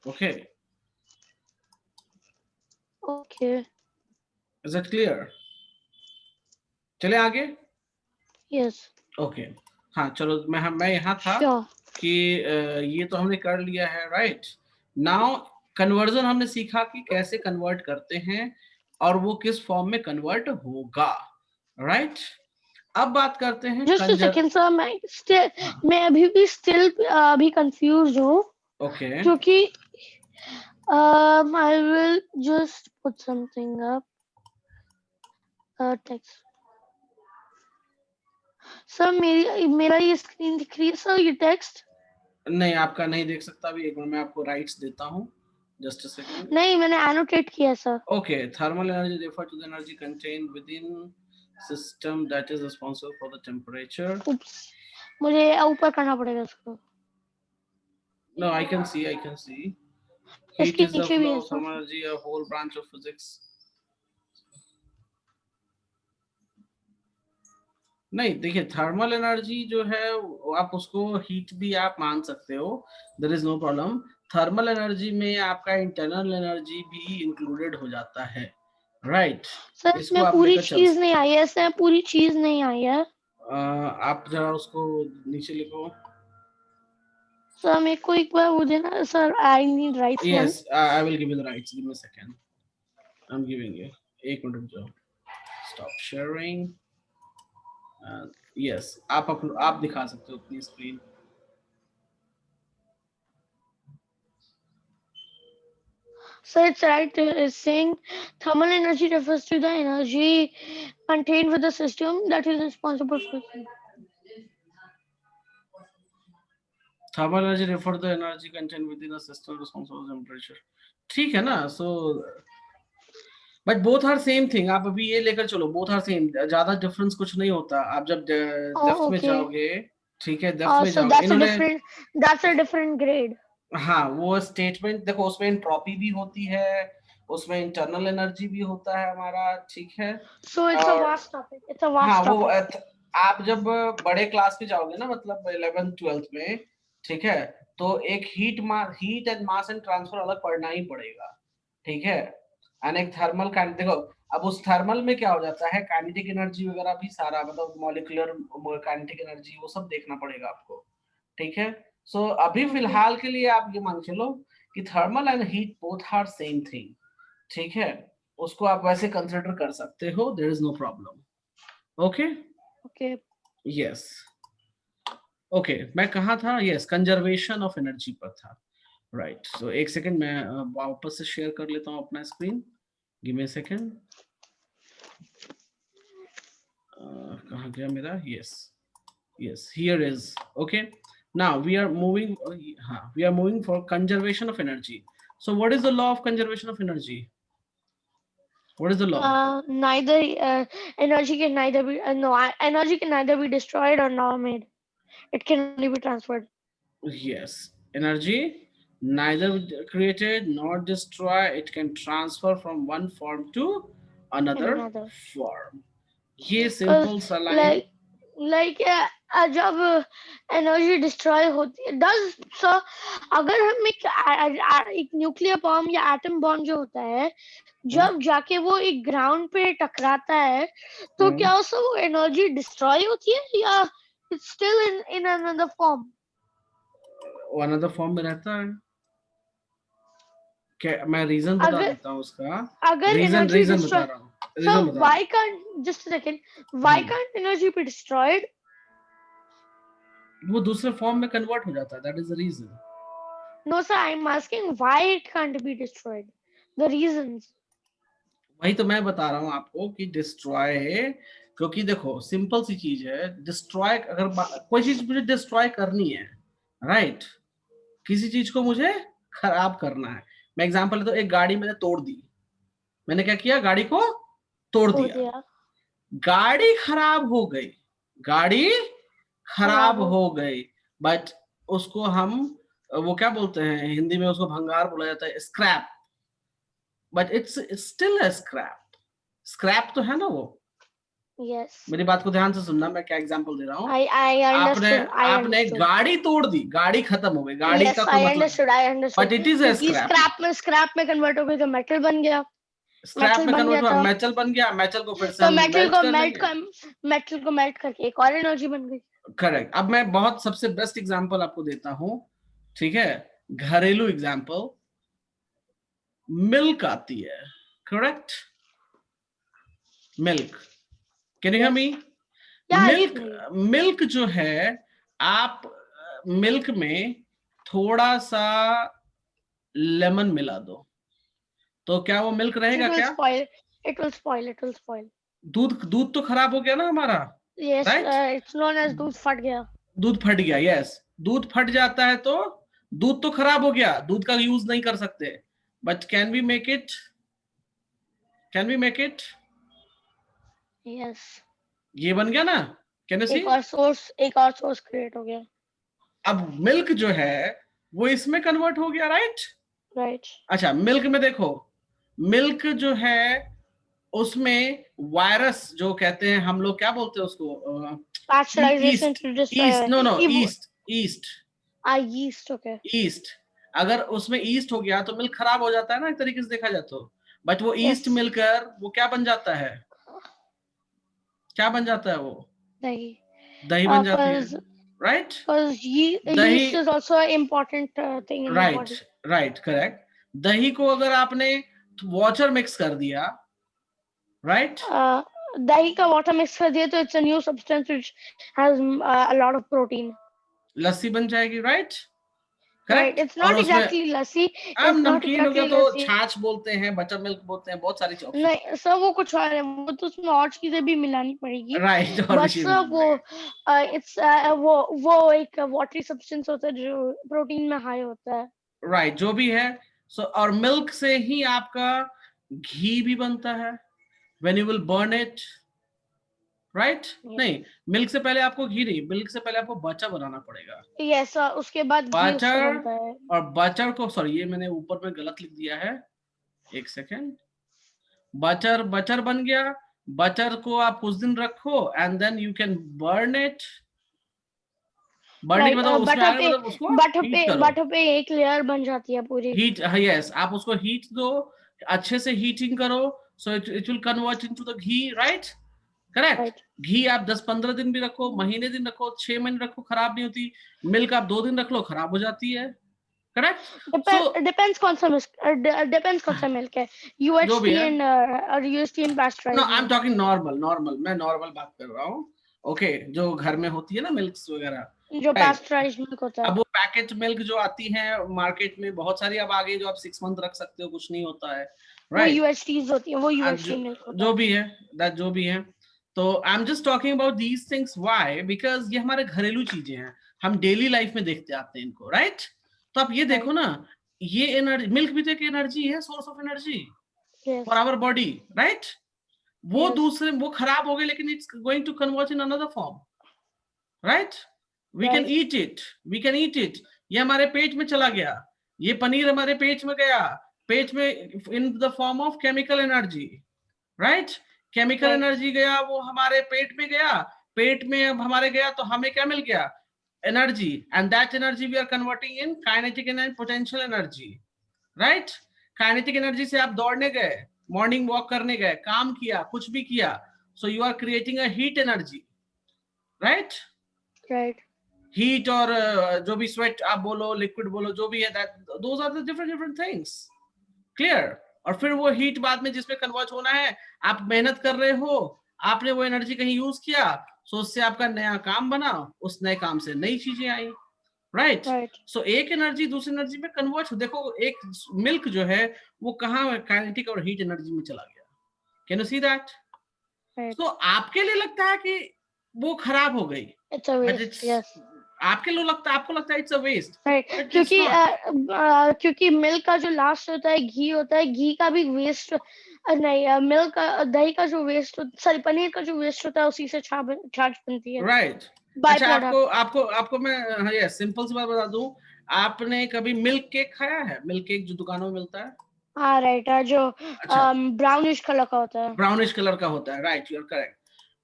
Okay, Okay. is that clear? चले आगे। Yes. Okay, हाँ चलो, मैं यहाँ था Sure. कि ये तो हमने कर लिया है, राइट। नाउ कन्वर्जन हमने सीखा कि कैसे कन्वर्ट करते हैं और वो किस फॉर्म में कन्वर्ट होगा, राइट। अब बात करते हैं Just a Kanjar. second, sir. हाँ, मैं अभी भी still अभी confused हूँ, ओके, क्योंकि I will just put something up. Text. Sir मेरा ये स्क्रीन दिख रही है सर, ये टेक्स्ट? नहीं आपका नहीं देख सकता अभी, एक मिनट मैं आपको राइट्स देता हूँ, जस्ट अ सेकंड। नहीं, मैंने एनोटेट किया sir. Okay, thermal energy refer to the energy contained within system that is responsible for the temperature. उप्स, मुझे ऊपर करना पड़ेगा इसको। No, I can see, I can see. Heat इसके is the नीचे भी flow है of sir. thermal energy, a whole branch of physics. नहीं देखिए, थर्मल एनर्जी जो है आप उसको हीट भी आप मान सकते हो, there is no problem. Thermal energy में आपका इंटरनल एनर्जी भी इंक्लूडेड हो जाता है, राइट। सर इसको इसमें आप पूरी लेकर चल चीज नहीं सकते आई है, सर पूरी चीज नहीं आई है। हो। आप जरा उसको नीचे लिखो। सर मेरे को एक बार वो देना sir, I need rights one. Yes, I will give you the rights, give me a second, I am giving you. एक मिनट रुक जाओ, स्टॉप शेयरिंग। यस, आप दिखा सकते हो अपनी screen. So it's right, it's saying thermal energy refers to the energy contained with the system that is responsible for heat. Thermal energy refer to the energy contained within a system responsible for temperature. ठीक है ना, so but both are same thing. आप अभी ये लेकर चलो, both are same, ज्यादा difference कुछ नहीं होता। आप जब डेप्थ Oh, में okay. जाओगे, ठीक है, डेप्थ में So जाओगे, इन्होंने that's a different grade. हाँ वो स्टेटमेंट देखो, उसमें एंट्रोपी भी होती है, उसमें इंटरनल एनर्जी भी होता है हमारा, ठीक है। So it's a और vast topic. It's a हाँ vast वो topic. आप जब बड़े क्लास में जाओगे ना, मतलब 11th 12th में, ठीक है, तो एक heat and mass and transfer अलग पढ़ना ही पड़ेगा, ठीक है। एंड एक थर्मल काइनेटिक, देखो अब उस थर्मल में क्या हो जाता है, काइनेटिक एनर्जी वगैरह भी सारा, मतलब मॉलिक्यूलर काइनेटिक एनर्जी, वो सब देखना पड़ेगा आपको, ठीक है। सो अभी Okay. फिलहाल के लिए आप ये मान चलो कि thermal and heat both are same thing, ठीक है। उसको आप वैसे कंसिडर कर सकते हो, there is no problem. Okay, Okay. Yes, okay, मैं कहाँ था, यस, कंजर्वेशन ऑफ एनर्जी पर था, राइट। सो एक सेकंड, मैं वापस से शेयर कर लेता हूँ अपना screen, give me a second. कहाँ गया मेरा, yes, yes, here is, okay. Now we are moving, we are moving for conservation of energy. So what is the law of conservation of energy? What is the law? Energy can neither be energy can neither be destroyed or nor made. It can only be transferred. Yes, energy neither created nor destroy. It can transfer from one form to In another another. form. ये Because simple सा line. like जब energy destroy होती है does so अगर हम एक nuclear bomb या atom bomb जो होता है जब जाके वो एक ग्राउंड पे टकराता है तो क्या उससे वो एनर्जी डिस्ट्रॉय होती है या it's still in another form वो अनदर फॉर्म में रहता है. क्या मैं रीजन बता अगर देता हूँ उसका. अगर रीजन एनर्जी रीजन बता डिस्ट्रॉय रहा हूँ. so रीजन बता रहा why can't just a second why हूँ. can't energy be destroyed वो दूसरे फॉर्म में कन्वर्ट हो जाता है. That is the reason. no sir I'm asking why it can't be destroyed the reasons वही तो मैं बता रहा हूँ आपको कि डिस्ट्रॉय है. क्योंकि देखो सिंपल सी चीज है. डिस्ट्रॉय अगर कोई चीज मुझे डिस्ट्रॉय करनी है, राइट, किसी चीज को मुझे खराब करना है. मैं एग्जांपल लेता हूँ. एक गाड़ी मैंने तोड़ दी. मैंने क्या किया? गाड़ी को तोड़ हो दिया. दिया गाड़ी खराब हो गई. गाड़ी खराब खराब हो हो गई. बट उसको हम वो क्या बोलते हैं हिंदी में, उसको भंगार बोला जाता है, scrap. But it's still a scrap. Scrap तो है ना वो. yes मेरी बात को ध्यान से सुनना. मैं क्या एग्जांपल दे रहा हूँ. I आपने understood I आपने understood गाड़ी तोड़ दी. गाड़ी खत्म हो गई. गाड़ी का yes कोई मतलब. I but understood it is a क्योंकि स्क्रैप. स्क्रैप में कन्वर्ट हो गई तो मेटल बन गया स्क्रैप में बन कन्वर्ट गया हुआ. था मेटल बन गया. मेटल को फिर से तो हम मेल्ट कर लेंगे. मेटल को मेल्ट करके एक और एनर्जी बन गई करेक्ट. अब मैं बहुत सबसे बेस्ट एग्जांपल आपको देता हूं. ठीक है, घरेलू एग्जांपल. मिल्क आती है. Correct. Milk. Can you hear me? Milk. Milk जो है, आप मिल्क में थोड़ा सा लेमन मिला दो तो क्या वो मिल्क रहेगा? क्या it will spoil दूध दूध तो खराब हो गया ना हमारा. yes right. it's known as दूध फट गया दूध फट गया. यस. दूध फट जाता है तो दूध तो खराब हो गया. दूध का यूज नहीं कर सकते. But can we make it? Can we make it? yes ये बन गया ना. Can you see? एक और सोर्स क्रिएट हो गया अब मिल्क जो है वो इसमें कन्वर्ट हो गया. राइट. राइट अच्छा, मिल्क में देखो. मिल्क जो है उसमें वायरस जो कहते हैं हम लोग, क्या बोलते हैं उसको? Pasteurisation yeast. Yeast. No no. Yeast. Yeast. yeast okay yeast. अगर उसमें ईस्ट हो गया तो मिल्क खराब हो जाता है ना, एक तरीके से देखा जाए तो. बट वो ईस्ट yes मिलकर वो क्या बन जाता है? क्या बन जाता है वो? दही दही बन जाती है. राइट. दही. yeast is also an important thing in your body right. Right. Correct. दही को अगर आपने वाटर मिक्स कर दिया, राइट, दही का वाटर मिक्स कर दिया तो it's a new substance which has a lot of protein lassi बन जाएगी. Right. Right correct. It's not exactly lassi अब इट्स नॉट नमकीन हो गया एग्जैक्टली तो लस्सी छाछ बोलते हैं, बटर मिल्क बोलते हैं, बहुत सारी ऑप्शन. नहीं सर वो कुछ और है वो तो उसमें और चीजें भी मिलानी पड़ेगी राइट. और बट सर वो इट्स वो एक वाटरी सब्सटेंस होता है जो प्रोटीन में हाई होता है राइट. जो भी है. सो और मिल्क से ही आपका घी भी बनता है. When you will burn it. Right. नहीं, मिल्क से पहले आपको घी नहीं, मिल्क से पहले आपको बटर बनाना पड़ेगा. यस उसके बाद घी उससे बटर. बनता है और बटर को, सॉरी ये मैंने ऊपर में गलत लिख दिया है. एक सेकेंड. बटर. बटर बन गया. बटर को आप कुछ दिन रखो and then you can burn it. Burning मतलब उसमें आगे मतलब उसको हीट करो. बटर पे एक लेयर बन जाती है पूरी हीट. यस. आप उसको हीट दो. अच्छे से हीटिंग करो. So it will convert into the ghee. Right. Correct. घी आप 10-15 दिन भी रखो, महीने दिन रखो, 6 महीने रखो, खराब नहीं होती. मिल्क आप 2 दिन रख लो, खराब हो जाती है. करेक्ट. डिपेंड्स कौन सा मिल्क है UHT and UHT and no, I am pasteurised talking normal. मैं नॉर्मल बात कर रहा हूँ. ओके. जो घर में होती है ना मिल्क्स वगैरह, जो पास्चराइज्ड मिल्क होता है अब वो पैकेट मिल्क जो आती है मार्केट में बहुत सारी अब आ गई, जो आप 6 मंथ रख सकते हो, कुछ नहीं होता है. वो यूएचटीज होती है वो यूएचटी मिल्क होता जो है भी है, दैट जो भी है. तो I am just talking about these things, why? Because ये हमारे घरेलू चीजें हैं, हम डेली लाइफ में देखते आते हैं इनको, राइट? तो आप ये देखो ना, ये एनर्जी, मिल्क भी तो एक एनर्जी है, source of energy for our body, right? वो दूसरे, वो खराब हो गए, लेकिन it's going to convert in another form, right? We can eat it, we can eat it. ये हमारे पेट में चला गया, ये पनीर हमारे पेट में गया, पेट में इन the form of chemical energy, right? Chemical energy गया, वो हमारे पेट में गया, पेट में अब हमारे गया तो हमें क्या मिल गया? Energy, and that energy we are converting in kinetic and potential energy, right? Kinetic energy से आप दौड़ने गए, मॉर्निंग वॉक करने गए, काम किया, कुछ भी किया, so you are creating a heat energy, right? Heat और जो भी स्वेट आप बोलो, लिक्विड बोलो, जो भी है, that those are the different things, clear? और फिर वो हीट बाद में जिसमें कन्वर्ट होना है, आप मेहनत कर रहे हो, आपने वो एनर्जी कहीं यूज किया, सो उससे आपका नया काम बना, उस नए काम से नई चीजें आई, राइट? सो एक एनर्जी दूसरी एनर्जी में कन्वर्ट हो। देखो एक मिल्क जो है वो कहाँ काइनेटिक और हीट एनर्जी में चला गया, कैन यू सी दैट? तो आपके लिए लगता है कि वो खराब हो गई, आपके लिए लगता है, आपको लगता है इट्स अ वेस्ट, क्योंकि मिल्क का जो लास्ट होता है घी होता है, घी का भी वेस्ट नहीं, मिल्क का, दही का जो वेस्ट, सॉरी पनीर का जो वेस्ट होता है उसी से छाछ बनती है, राइट? अच्छा, आपको मैं ये सिंपल सी बात बता दूं, आपने कभी मिल्क केक खाया है? मिल्क केक जो दुकानों में मिलता है, हाँ राइट, जो ब्राउनिश कलर का होता है, ब्राउनिश कलर का होता है, राइट, यू आर करेक्ट।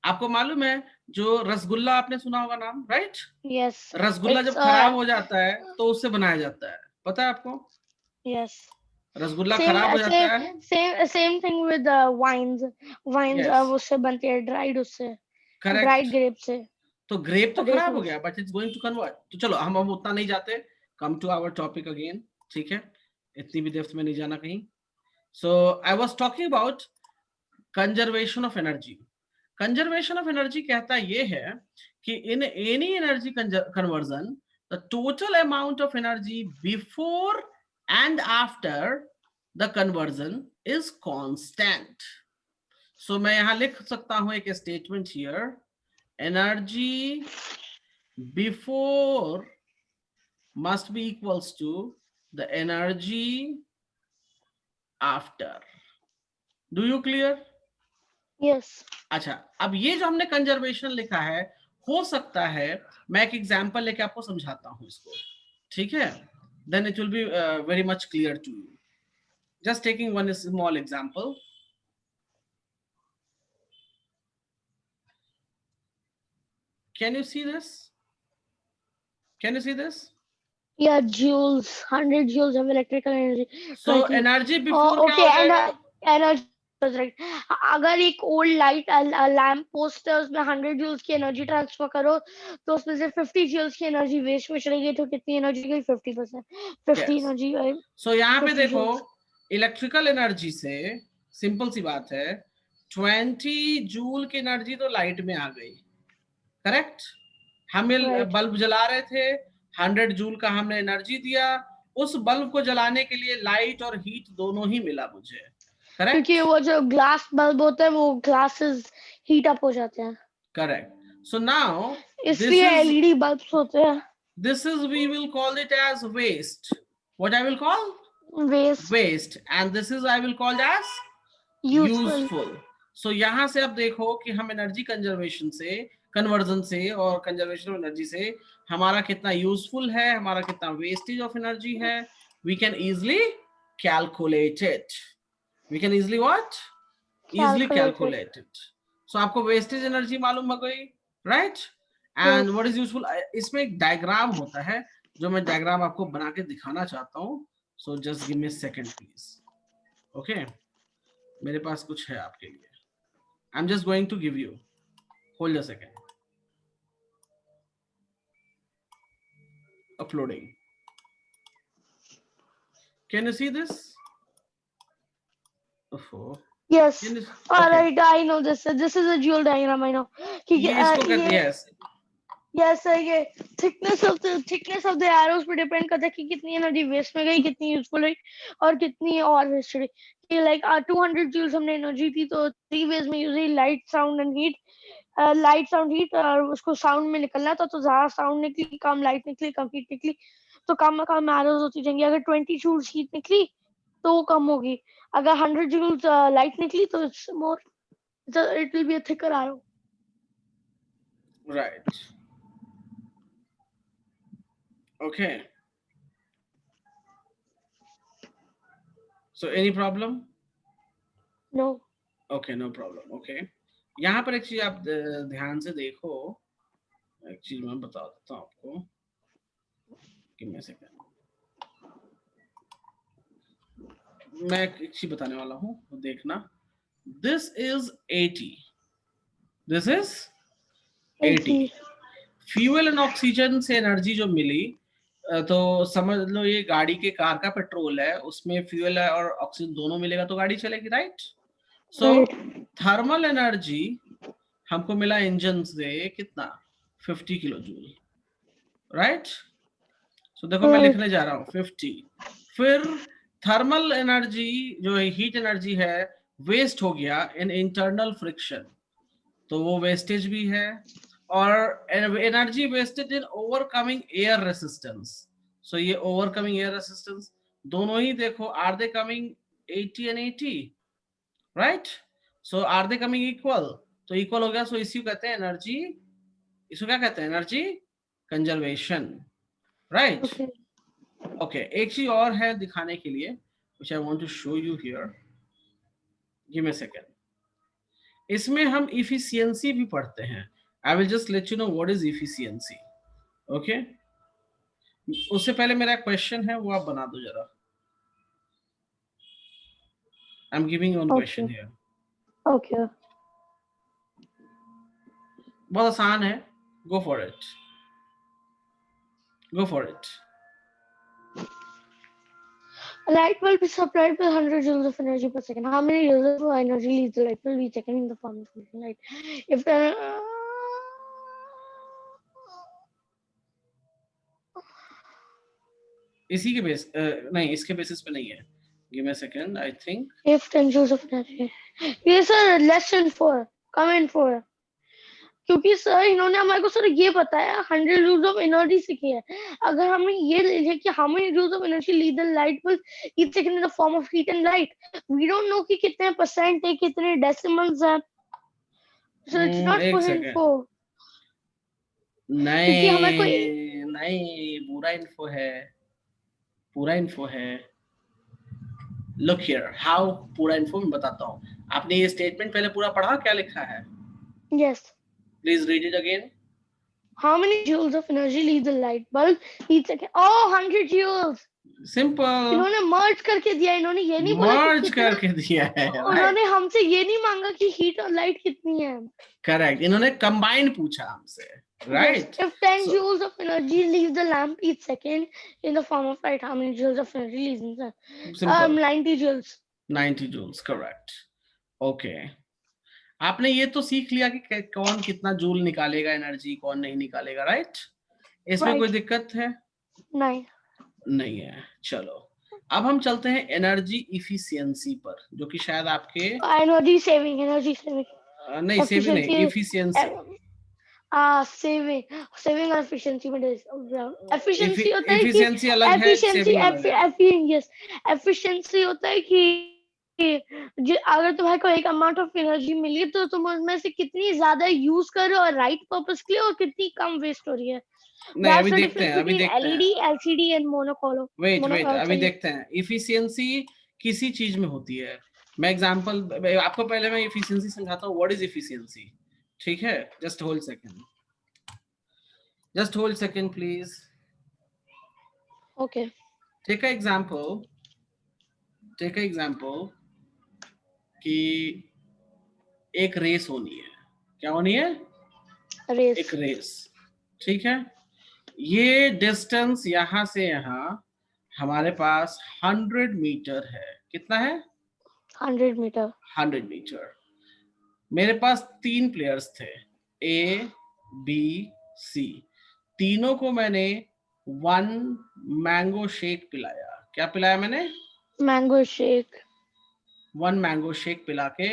आपको मालूम है जो रसगुल्ला, आपने सुना होगा नाम, राइट? यस, रसगुल्ला जब खराब हो जाता है तो उससे बनाया जाता है, पता है आपको? यस, रसगुल्ला खराब हो जाता है, सेम थिंग विद वाइन्स उससे बनती है, ड्राइड, उससे ड्राइड ग्रेप से। तो ग्रेप तो खराब हो गया, but it's going to convert. तो चलो हम उतना नहीं जाते, come to our topic again, ठीक है? इतनी भी डेप्थ में नहीं जाना कहीं। So I was talking about conservation of energy. Conservation of energy कहता ये है कि in any energy conversion, the total amount of energy before and after the conversion is constant. सो मैं यहां लिख सकता हूं एक statement here, energy before must be equals to the energy after. Do you clear? Yes. अच्छा, अब ये जो हमने कंजर्वेशन लिखा है, हो सकता है मैं एक एग्जांपल लेके आपको समझाता हूं इसको, ठीक है? Then it will be very much clear to you. Just taking one small example. Can you see this? Can you see this? Yeah, joules, 100 joules of electrical energy. So energy before okay, क्या हो जाएगा? Energy, right. अगर एक old light lamp post है, उसमें 100 joules की energy transfer करो, तो उसमें से 50 जूल्स की एनर्जी वेस्ट में चली गई, तो कितनी एनर्जी गई? 50%, 50 एनर्जी गई। सो यहाँ पे देखो, इलेक्ट्रिकल एनर्जी से सिंपल सी बात है, 20 जूल की एनर्जी तो लाइट में आ गई, करेक्ट? हमें बल्ब जला रहे थे, 100 जूल का हमने एनर्जी दिया, उस बल्ब को जलाने के लिए लाइट और हीट दोनों ही मिला मुझे, करेक्ट? क्योंकि वो जो ग्लास बल्ब होता है, वो ग्लासेस हीट अप हो जाते हैं, करेक्ट? सो नाउ इसलिए एलईडी बल्ब्स होते हैं। This is, we will call it as waste. What I will call? Waste. And this is I will call as useful. So यहाँ से अब देखो कि हम एनर्जी कंजर्वेशन से, कन्वर्जन से और कंजर्वेशन ऑफ एनर्जी से हमारा कितना यूजफुल है, हमारा कितना वेस्टेज ऑफ एनर्जी है। We can easily calculate it. We can easily what? Easily calculate it. So आपको वेस्टेज एनर्जी मालूम हो गई, right? And what is useful? इसमें एक डायग्राम होता है, जो मैं डायग्राम आपको बना के दिखाना चाहता हूँ। So just give me a second, please. Okay? मेरे पास कुछ है आपके लिए। I'm just going to give you. Hold a second. Uploading. Can you see this? Oh. Yes. All right, I know this. This is a joule diagram. I know. Yes. Yes, sir. ये thickness of the arrows पे depend करता है कि कितनी energy waste में गई, कितनी useful हुई और कितनी और वेस्ट हुई। कि लाइक 200 जूल्स हमने एनर्जी थी, तो 3 वेज में usually light, sound and heat, light, sound, heat, और उसको साउंड में निकलना था, तो ज्यादा साउंड निकली, कम लाइट निकली, कम हीट निकली, तो कम एरोज होती जाएंगी। अगर 20 जूल्स हीट निकली तो वो कम होगी, अगर 100 जूल्स लाइट निकली तो it's more, it will be a thicker arrow. Right. Okay. So any problem? No. Okay, no problem. Okay. यहाँ पर एक चीज आप ध्यान से देखो, एक चीज मैं बता देता हूँ आपको कि मैं से क्या, मैं एक चीज बताने वाला हूँ, देखना। This is 80, this is 80। Fuel and oxygen से एनर्जी जो मिली, तो समझ लो ये गाड़ी के कार का पेट्रोल है, उसमें फ्यूल है और ऑक्सीजन दोनों मिलेगा तो गाड़ी चलेगी, राइट? सो थर्मल एनर्जी हमको मिला इंजन से कितना, 50 किलो जूल, राइट? सो देखो मैं लिखने जा रहा हूँ 50। फिर थर्मल एनर्जी जो हीट एनर्जी है वेस्ट हो गया इन इंटरनल फ्रिक्शन, तो वो वेस्टेज भी है, और energy wasted in overcoming air resistance. So ये ओवरकमिंग एयर रेसिस्टेंस दोनों ही देखो, are they coming 80 and 80, right? So are they coming equal, तो इक्वल हो गया, सो इसी को कहते हैं एनर्जी, इसको क्या कहते हैं, एनर्जी कंजर्वेशन, राइट? ओके, एक चीज और है दिखाने के लिए, which I want to show you here. Give me a second. इसमें हम इफिशियंसी भी पढ़ते हैं। आई will just let you know what is efficiency, okay? उससे पहले मेरा क्वेश्चन है, वो आप बना दो जरा। I am giving one question here. Okay, बहुत आसान है, go for it, go for it. A light bulb is supplied with 100 joules of energy per second. How many joules of energy leaves the light bulb each second in the form of light? If the इसी के base नहीं, इसके basis पे नहीं है। Give me a second, I think if 10 joules of energy. Yes sir, lesson 4. Come in 4. क्योंकि sir इन्होंने हमारे को सर ये बताया 100 जूल्स ऑफ एनर्जी सीखी है। अगर हमने ये ले लिया कि how many joules of energy leave the light bulb each second in the form of heat and light, we don't know कि कितने परसेंट है, कितने डेसिमल्स है, so it's not for info. क्योंकि हमारे को नहीं, पूरा इन्फो है, पूरा इन्फो है। लुक हियर, हाउ पूरा इन्फो मैं बताता हूँ। आपने ये स्टेटमेंट पहले पूरा पढ़ा, क्या लिखा है? Yes, please read it again. how many joules of energy leave the light bulb each second? Oh, 100 joules. Simple, इन्होंने मर्ज करके दिया, इन्होंने ये नहीं बोला कि मर्ज कितना, करके दिया है, उन्होंने हमसे ये नहीं मांगा कि हीट और लाइट कितनी है। करेक्ट, इन्होंने कंबाइन पूछा हमसे, right? If 10 joules of energy leave the lamp each second in the form of light, how many joules of energy leaves in the simple, 90 joules. 90 joules, correct. Okay, आपने ये तो सीख लिया कि कौन कितना जूल निकालेगा एनर्जी, कौन नहीं निकालेगा, राइट? इसमें कोई दिक्कत है? नहीं, नहीं है। चलो, अब हम चलते हैं एनर्जी इफिशियंसी पर, जो कि शायद आपके एनर्जी सेविंग, एनर्जी सेविंग नहीं, सेविंग नहीं, इफिशियंसी। सेविंग और एफिशिएंसी में एफिशिएंसी होता है कि इफिशियंसी अलग है, सेविंग अलग है। यस, एफिशिएंसी होता है कि अगर तुम्हारे को एक अमाउंट ऑफ एनर्जी मिली तो तुम उसमें से कितनी ज्यादा यूज कर रहे हो राइट पर्पस के लिए, और कितनी कम वेस्ट हो रही है। नहीं, अभी देखते हैं, अभी देखते हैं। LED, LCD and monochrome. Wait, अभी देखते हैं। इफिशियंसी किसी चीज में होती है। मैं एग्जांपल आपको पहले मैं इफिशियंसी समझाता हूँ, व्हाट इज इफिशियंसी, ठीक है? Just hold second please. Okay, take a example कि एक रेस होनी है। क्या होनी है? रेस। एक रेस, ठीक है? ये डिस्टेंस यहां से यहां हमारे पास 100 मीटर है। कितना है? 100 मीटर। 100 मीटर। मेरे पास 3 प्लेयर्स थे, ए, बी, सी। तीनों को मैंने 1 मैंगो शेक पिलाया। क्या पिलाया मैंने? Mango shake. 1 मैंगो शेक पिला के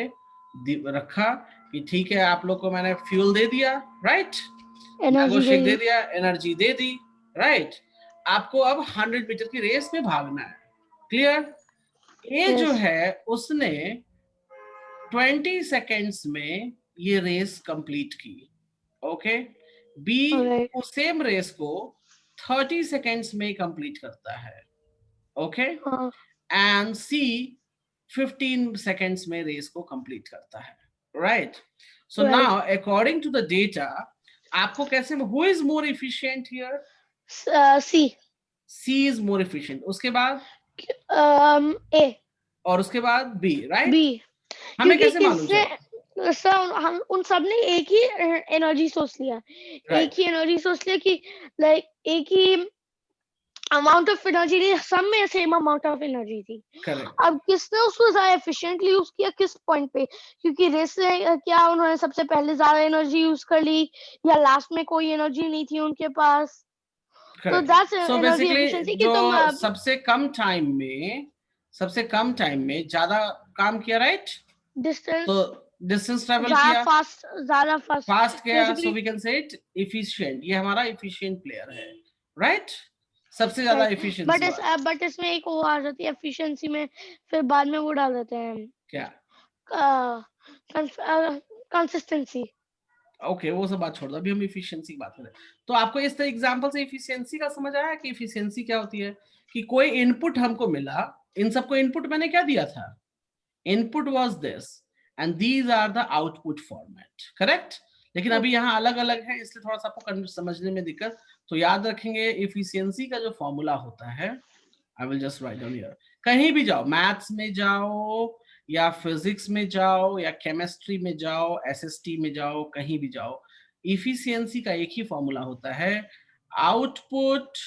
रखा कि ठीक है आप लोग को मैंने फ्यूल दे दिया, राइट, मैंगो शेक दे दिया, एनर्जी दे दी, राइट। आपको अब 100 मीटर की रेस में भागना है, क्लियर। ये जो है उसने 20 सेकेंड्स में ये रेस कंप्लीट की, ओके। बी उस सेम रेस को 30 सेकेंड्स में कंप्लीट करता है, ओके। एंड सी 15 सेकेंड्स में रेस को कंप्लीट करता है, right. So now according to the data आपको कैसे, who is more efficient here? C is more efficient, उसके बाद ए, और उसके बाद बी, राइट। बी। हमें कैसे मालूम चला? सर हम उन सब ने एक ही एनर्जी सोच लिया, एक ही एनर्जी सोच लिया कि लाइक एक ही अमाउंट ऑफ एनर्जी थी, सब में सेम अमाउंट ऑफ एनर्जी थी। करेक्ट। अब किसने उसको ज्यादा एफिशिएंटली यूज किया किस पॉइंट पे, क्योंकि रेस से क्या उन्होंने सबसे पहले ज्यादा एनर्जी यूज कर ली या लास्ट में कोई एनर्जी नहीं थी उनके पास, तो दैट्स एनर्जी एफिशिएंसी। कि तुम सबसे कम टाइम में ज्यादा काम किया, राइट। डिस्टेंस, तो डिस्टेंस ट्रेवल किया, ज्यादा फास्ट किया, so we can say it efficient. ये हमारा एफिशिएंट प्लेयर है, राइट, सबसे ज्यादा एफिशिएंसी। बट इसमें एक वो आ जाती है एफिशिएंसी में, फिर बाद में वो डाल देते हैं क्या, कंसिस्टेंसी। ओके वो सब बात छोड़ दो, अभी हम एफिशिएंसी की बात करें। तो आपको इस एग्जांपल से एफिशिएंसी का समझ आया कि एफिशिएंसी क्या होती है? कि कोई इनपुट हमको मिला, इन सबको इनपुट मैंने क्या दिया था? Input was this and these are the output format, correct. लेकिन अभी यहाँ अलग अलग है, इसलिए थोड़ा सा आपको समझने में दिक्कत। तो याद रखेंगे एफिशिएंसी का जो फॉर्मूला होता है, आई will just right down here. कहीं भी जाओ, मैथ्स में जाओ या फिजिक्स में जाओ या केमिस्ट्री में जाओ, एसएसटी में जाओ, कहीं भी जाओ, इफिशियंसी का एक ही फॉर्मूला होता है, output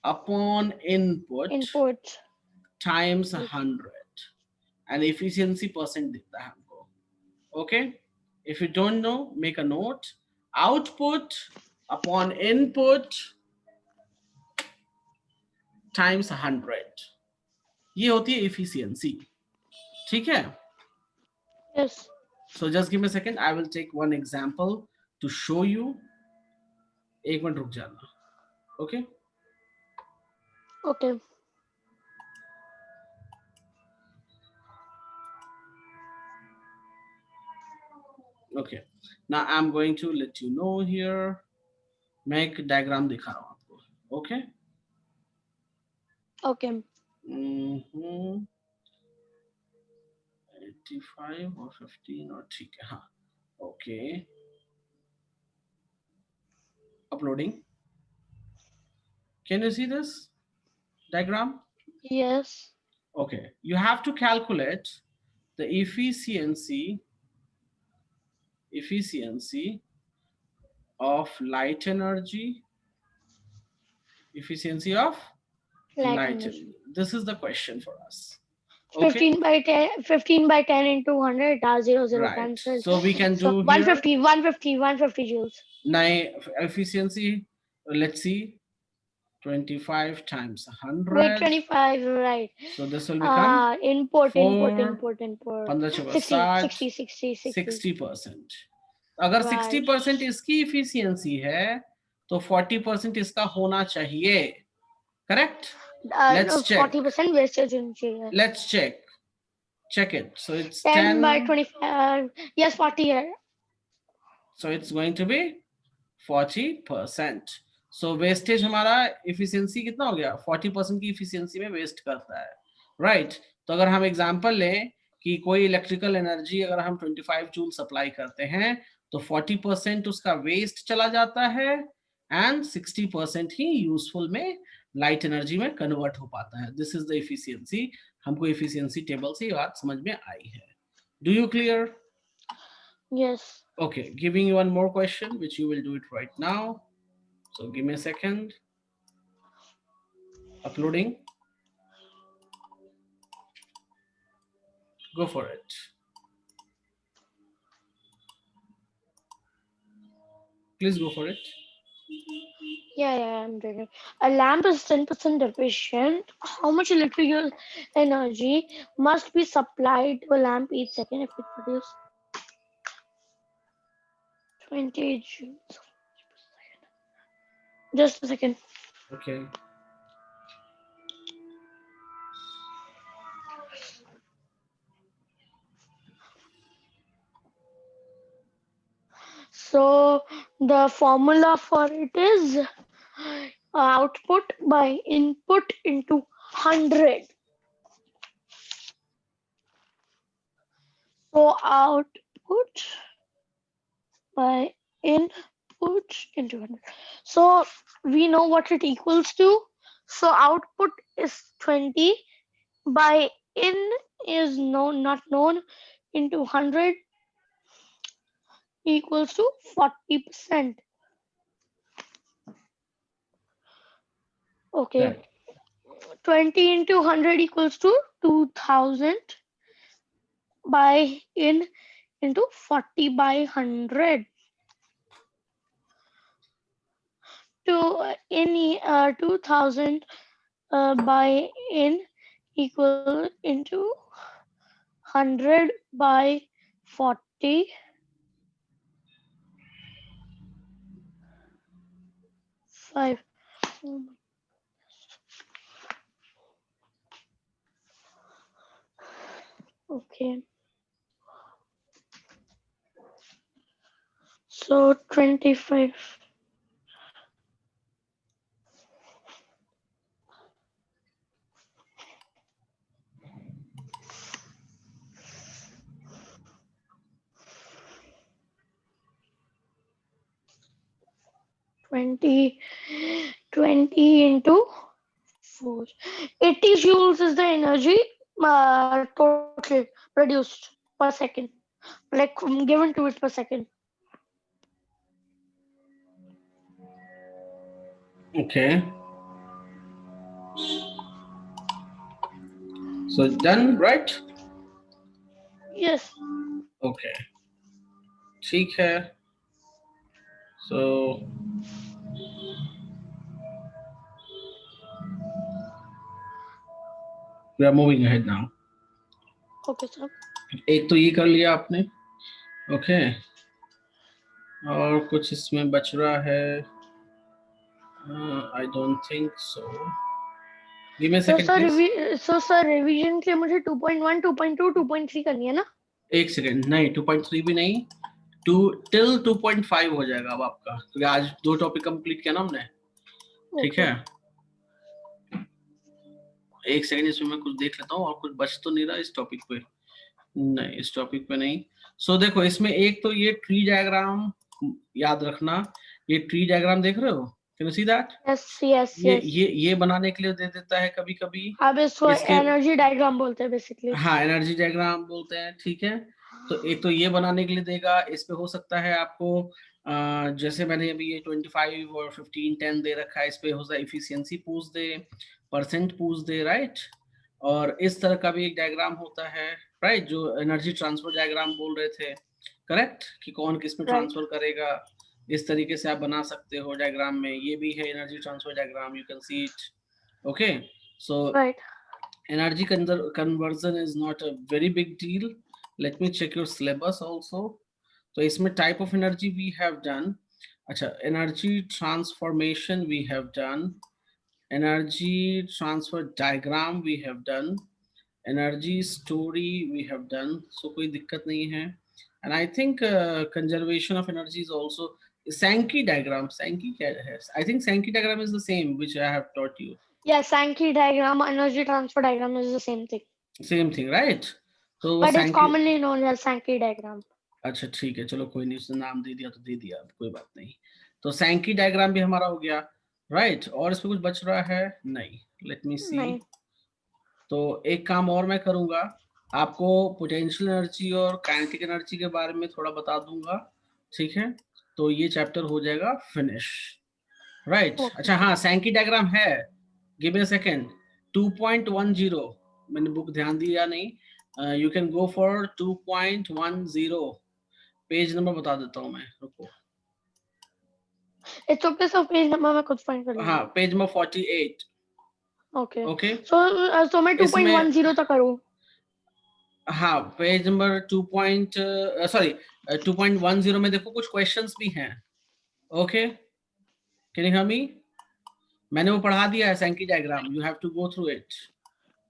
upon input times 100 and efficiency percent देता है हमको, okay. If you don't know, make a note, output upon input times 100, ये होती है एफिशिएंसी, ठीक है। Yes. So just give me a second. I will take one example to show you. एक minute रुक जाना, okay? Okay. Okay. Now I'm going to let you know here. मैं एक डायग्राम दिखा रहा हूँ आपको, okay? Okay. 85 और 15 और ठीक है, हाँ, okay. Uploading. Can you see this diagram? Yes. Okay. You have to calculate the efficiency of light energy. Efficiency of light energy. This is the question for us. Okay? 15 by 10 into 100 0 right. cancel. So we can do 150 joules. Now efficiency, let's see, 25 times 100. Wait, 25, right. So this will become input. 60%. अगर 60% इसकी efficiency है तो 40% इसका होना चाहिए, correct? Let's check. 40% wastage होनी चाहिए. Let's check it. So it's 10 by 25. Yes, 40 है. So it's going to be 40%. So wastage हमारा efficiency कितना हो गया? 40% की efficiency में waste करता है, right? तो अगर हम example लें कि कोई इलेक्ट्रिकल एनर्जी अगर हम 25 जूल सप्लाई करते हैं तो 40% उसका वेस्ट चला जाता है एंड 60% ही यूजफुल में लाइट एनर्जी में कन्वर्ट हो पाता है। This is the efficiency. हमको एफिशिएंसी टेबल से ये बात समझ में आई है। Do you clear? Yes. Okay, giving you one more question which you will do it right now. So give me a second. Uploading. Go for it. Please go for it. Yeah, I'm doing it. A lamp is 10% efficient. How much electrical energy must be supplied to a lamp each second if it produces 28 joules? Just a second. Okay. So the formula for it is output by input into 100. So output by input into 100. So we know what it equals to. So output is 20 by in is not known into 100 equals to 40%. Okay. Right. 20 into 100 equals to 2000 by in into 40 by 100. To in 2000 by in equal into 100 by 40. 5. Okay. So 25. 20 into 4. 80 joules is the energy total produced per second, like given to it per second. Okay. So done, right? Yes. Okay. ठीक है. So we are moving ahead now. Okay, sir. एक तो ये कर लिया आपने. Okay. और कुछ इसमें बच रहा है. I don't think so. Give me a second, please. So sir revision के लिए मुझे 2.1, 2.2, 2.3 करनी है ना? एक सेकंड. नहीं, 2.3 भी नहीं. 2 till 2.5 हो जाएगा अब आपका, क्योंकि आज 2 टॉपिक कंप्लीट किया ना हमने. ठीक है. एक सेकंड, इसमें मैं कुछ देख लेता हूँ और कुछ बच तो नहीं रहा इस टॉपिक पे. नहीं, इस टॉपिक पे नहीं. सो देखो, इसमें एक तो ये ट्री डायग्राम याद रखना. ये ट्री डायग्राम देख रहे हो? Can you see that? Yes. ये बनाने के लिए दे देता है कभी कभी. अब इसको इसके एनर्जी डायग्राम बोलते हैं बेसिकली. हाँ, एनर्जी डायग्राम बोलते हैं. ठीक है. तो एक तो ये बनाने के लिए देगा. इस पे हो सकता है आपको जैसे मैंने अभी ये 25 और 15 10 दे रखा है, इस पे हो सकता है इफिशियंसी पूछ दे, परसेंट पूछ दे, राइट. और इस तरह का भी एक डायग्राम होता है, राइट, जो एनर्जी ट्रांसफर डायग्राम बोल रहे थे, करेक्ट, कि कौन किस में ट्रांसफर करेगा. इस तरीके से आप बना सकते हो डायग्राम में. ये भी है energy transfer diagram, you can see it. Okay. So energy conversion is not a very big deal. Let me check your syllabus also. So इसमें type of energy we have done. अच्छा, energy transformation we have done. Energy transfer diagram we have done. Energy story we have done. So कोई दिक्कत नहीं है. And I think conservation of energy is also Sankey diagram. Sankey क्या है? I think Sankey diagram is the same which I have taught you. Yeah, Sankey diagram, energy transfer diagram is the same thing. Same thing, right? तो But it's commonly known as Sankey diagram. अच्छा, ठीक है, चलो कोई नहीं, उसने नाम दे दिया तो दे दिया, कोई बात नहीं. तो सैंकी डायग्राम भी हमारा हो गया, राइट. और इसमें कुछ बच रहा है? नहीं. लेट मी सी. तो एक काम और मैं करूंगा, आपको पोटेंशियल एनर्जी और काइनेटिक एनर्जी के बारे में थोड़ा बता दूंगा. ठीक है. तो ये चैप्टर हो जाएगा फिनिश, राइट. अच्छा हाँ, सैंकी डायग्राम है. Give me a second. 2.10 मैंने बुक ध्यान दिया नहीं. You can go for 2.10. Page number बता देता हूं मैं, रुको. It's okay sir, page number मैं खुद फाइंड कर लूंगा। हाँ, पेज नंबर 48। ओके ओके, सो मैं इसमें 2.10 तक करूँ? हाँ, पेज नंबर 2.10 में देखो कुछ क्वेश्चंस भी हैं। Okay, can you hear me? मैंने वो पढ़ा दिया है Sankey diagram, you have to go through it.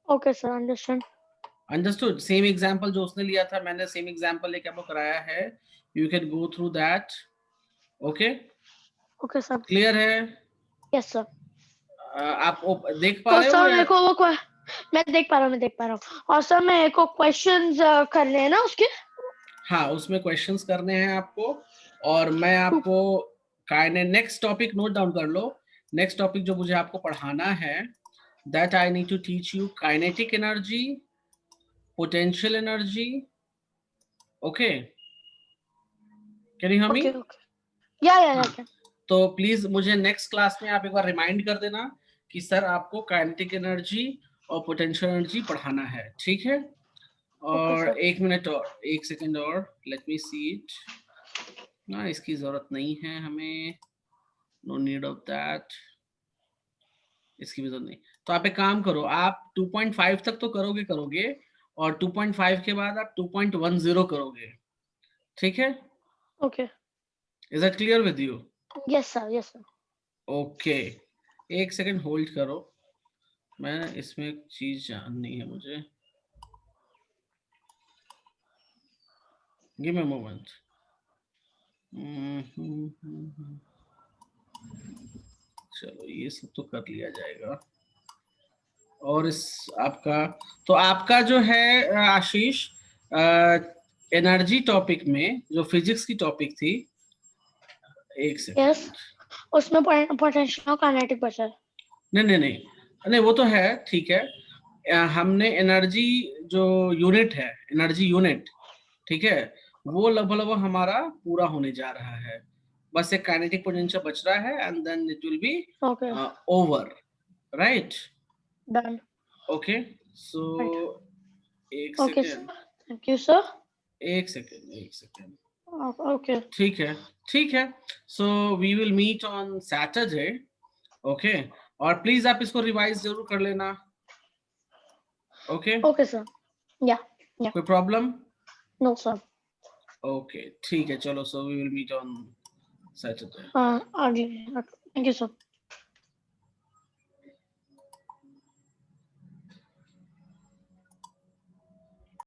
Okay sir, understand. Understood? Same example जो उसने लिया था, मैंने सेम एग्जांपल लेके आपको कराया है, you can go through that. Okay, okay sir. Clear है? Yes sir. आप देख पा तो रहे हो सर या? मेरे को मैं देख पा रहा हूँ। और सर मेरे को क्वेश्चंस करने हैं ना उसके? हाँ, उसमें क्वेश्चंस करने हैं आपको, और मैं आपको नेक्स्ट टॉपिक नोट डाउन कर लो। नेक्स्ट टॉपिक जो मुझे आपको पढ़ाना है, that I need to teach you kinetic energy, potential energy. Okay, can you hear me? Okay okay या तो प्लीज मुझे नेक्स्ट क्लास में आप एक बार रिमाइंड कर देना कि सर आपको काइनेटिक एनर्जी और पोटेंशियल एनर्जी पढ़ाना है, ठीक है? और सर। 1 मिनट और 1 सेकंड और, लेट मी सी इट। ना, इसकी जरूरत नहीं है हमें, नो नीड ऑफ दैट, इसकी भी जरूरत नहीं। तो आप एक काम करो, आप 2.5 तक तो करोगे, और 2.5 के बाद आप 2.10 करोगे, ठीक है? Okay. Is that clear with you? Yes sir. Okay, 1 second hold करो, मैं इसमें एक चीज जाननी है मुझे, गिव मी अ मोमेंट। चलो, ये सब तो कर लिया जाएगा। और इस आपका, तो आपका जो है आशीष, एनर्जी टॉपिक में जो फिजिक्स की टॉपिक थी, 1 सेकंड। यस, उसमें पोटेंशियल और काइनेटिक बचा है। नहीं, वो तो है, ठीक है। हमने एनर्जी जो यूनिट है, एनर्जी यूनिट, ठीक है, वो लगभग हमारा पूरा होने जा रहा है। बस एक काइनेटिक पोटेंशियल बच रहा है, and then it will be okay, over, right? Done. Okay, so एक okay second, sir, thank you sir. 1 second. Okay ठीक है। So we will meet on Saturday. Okay, और प्लीज आप इसको रिवाइज जरूर कर लेना। Okay, okay sir. या कोई प्रॉब्लम? No sir. ओके, ठीक है, चलो, so we will meet on Saturday. हाँ, थैंक यू सर।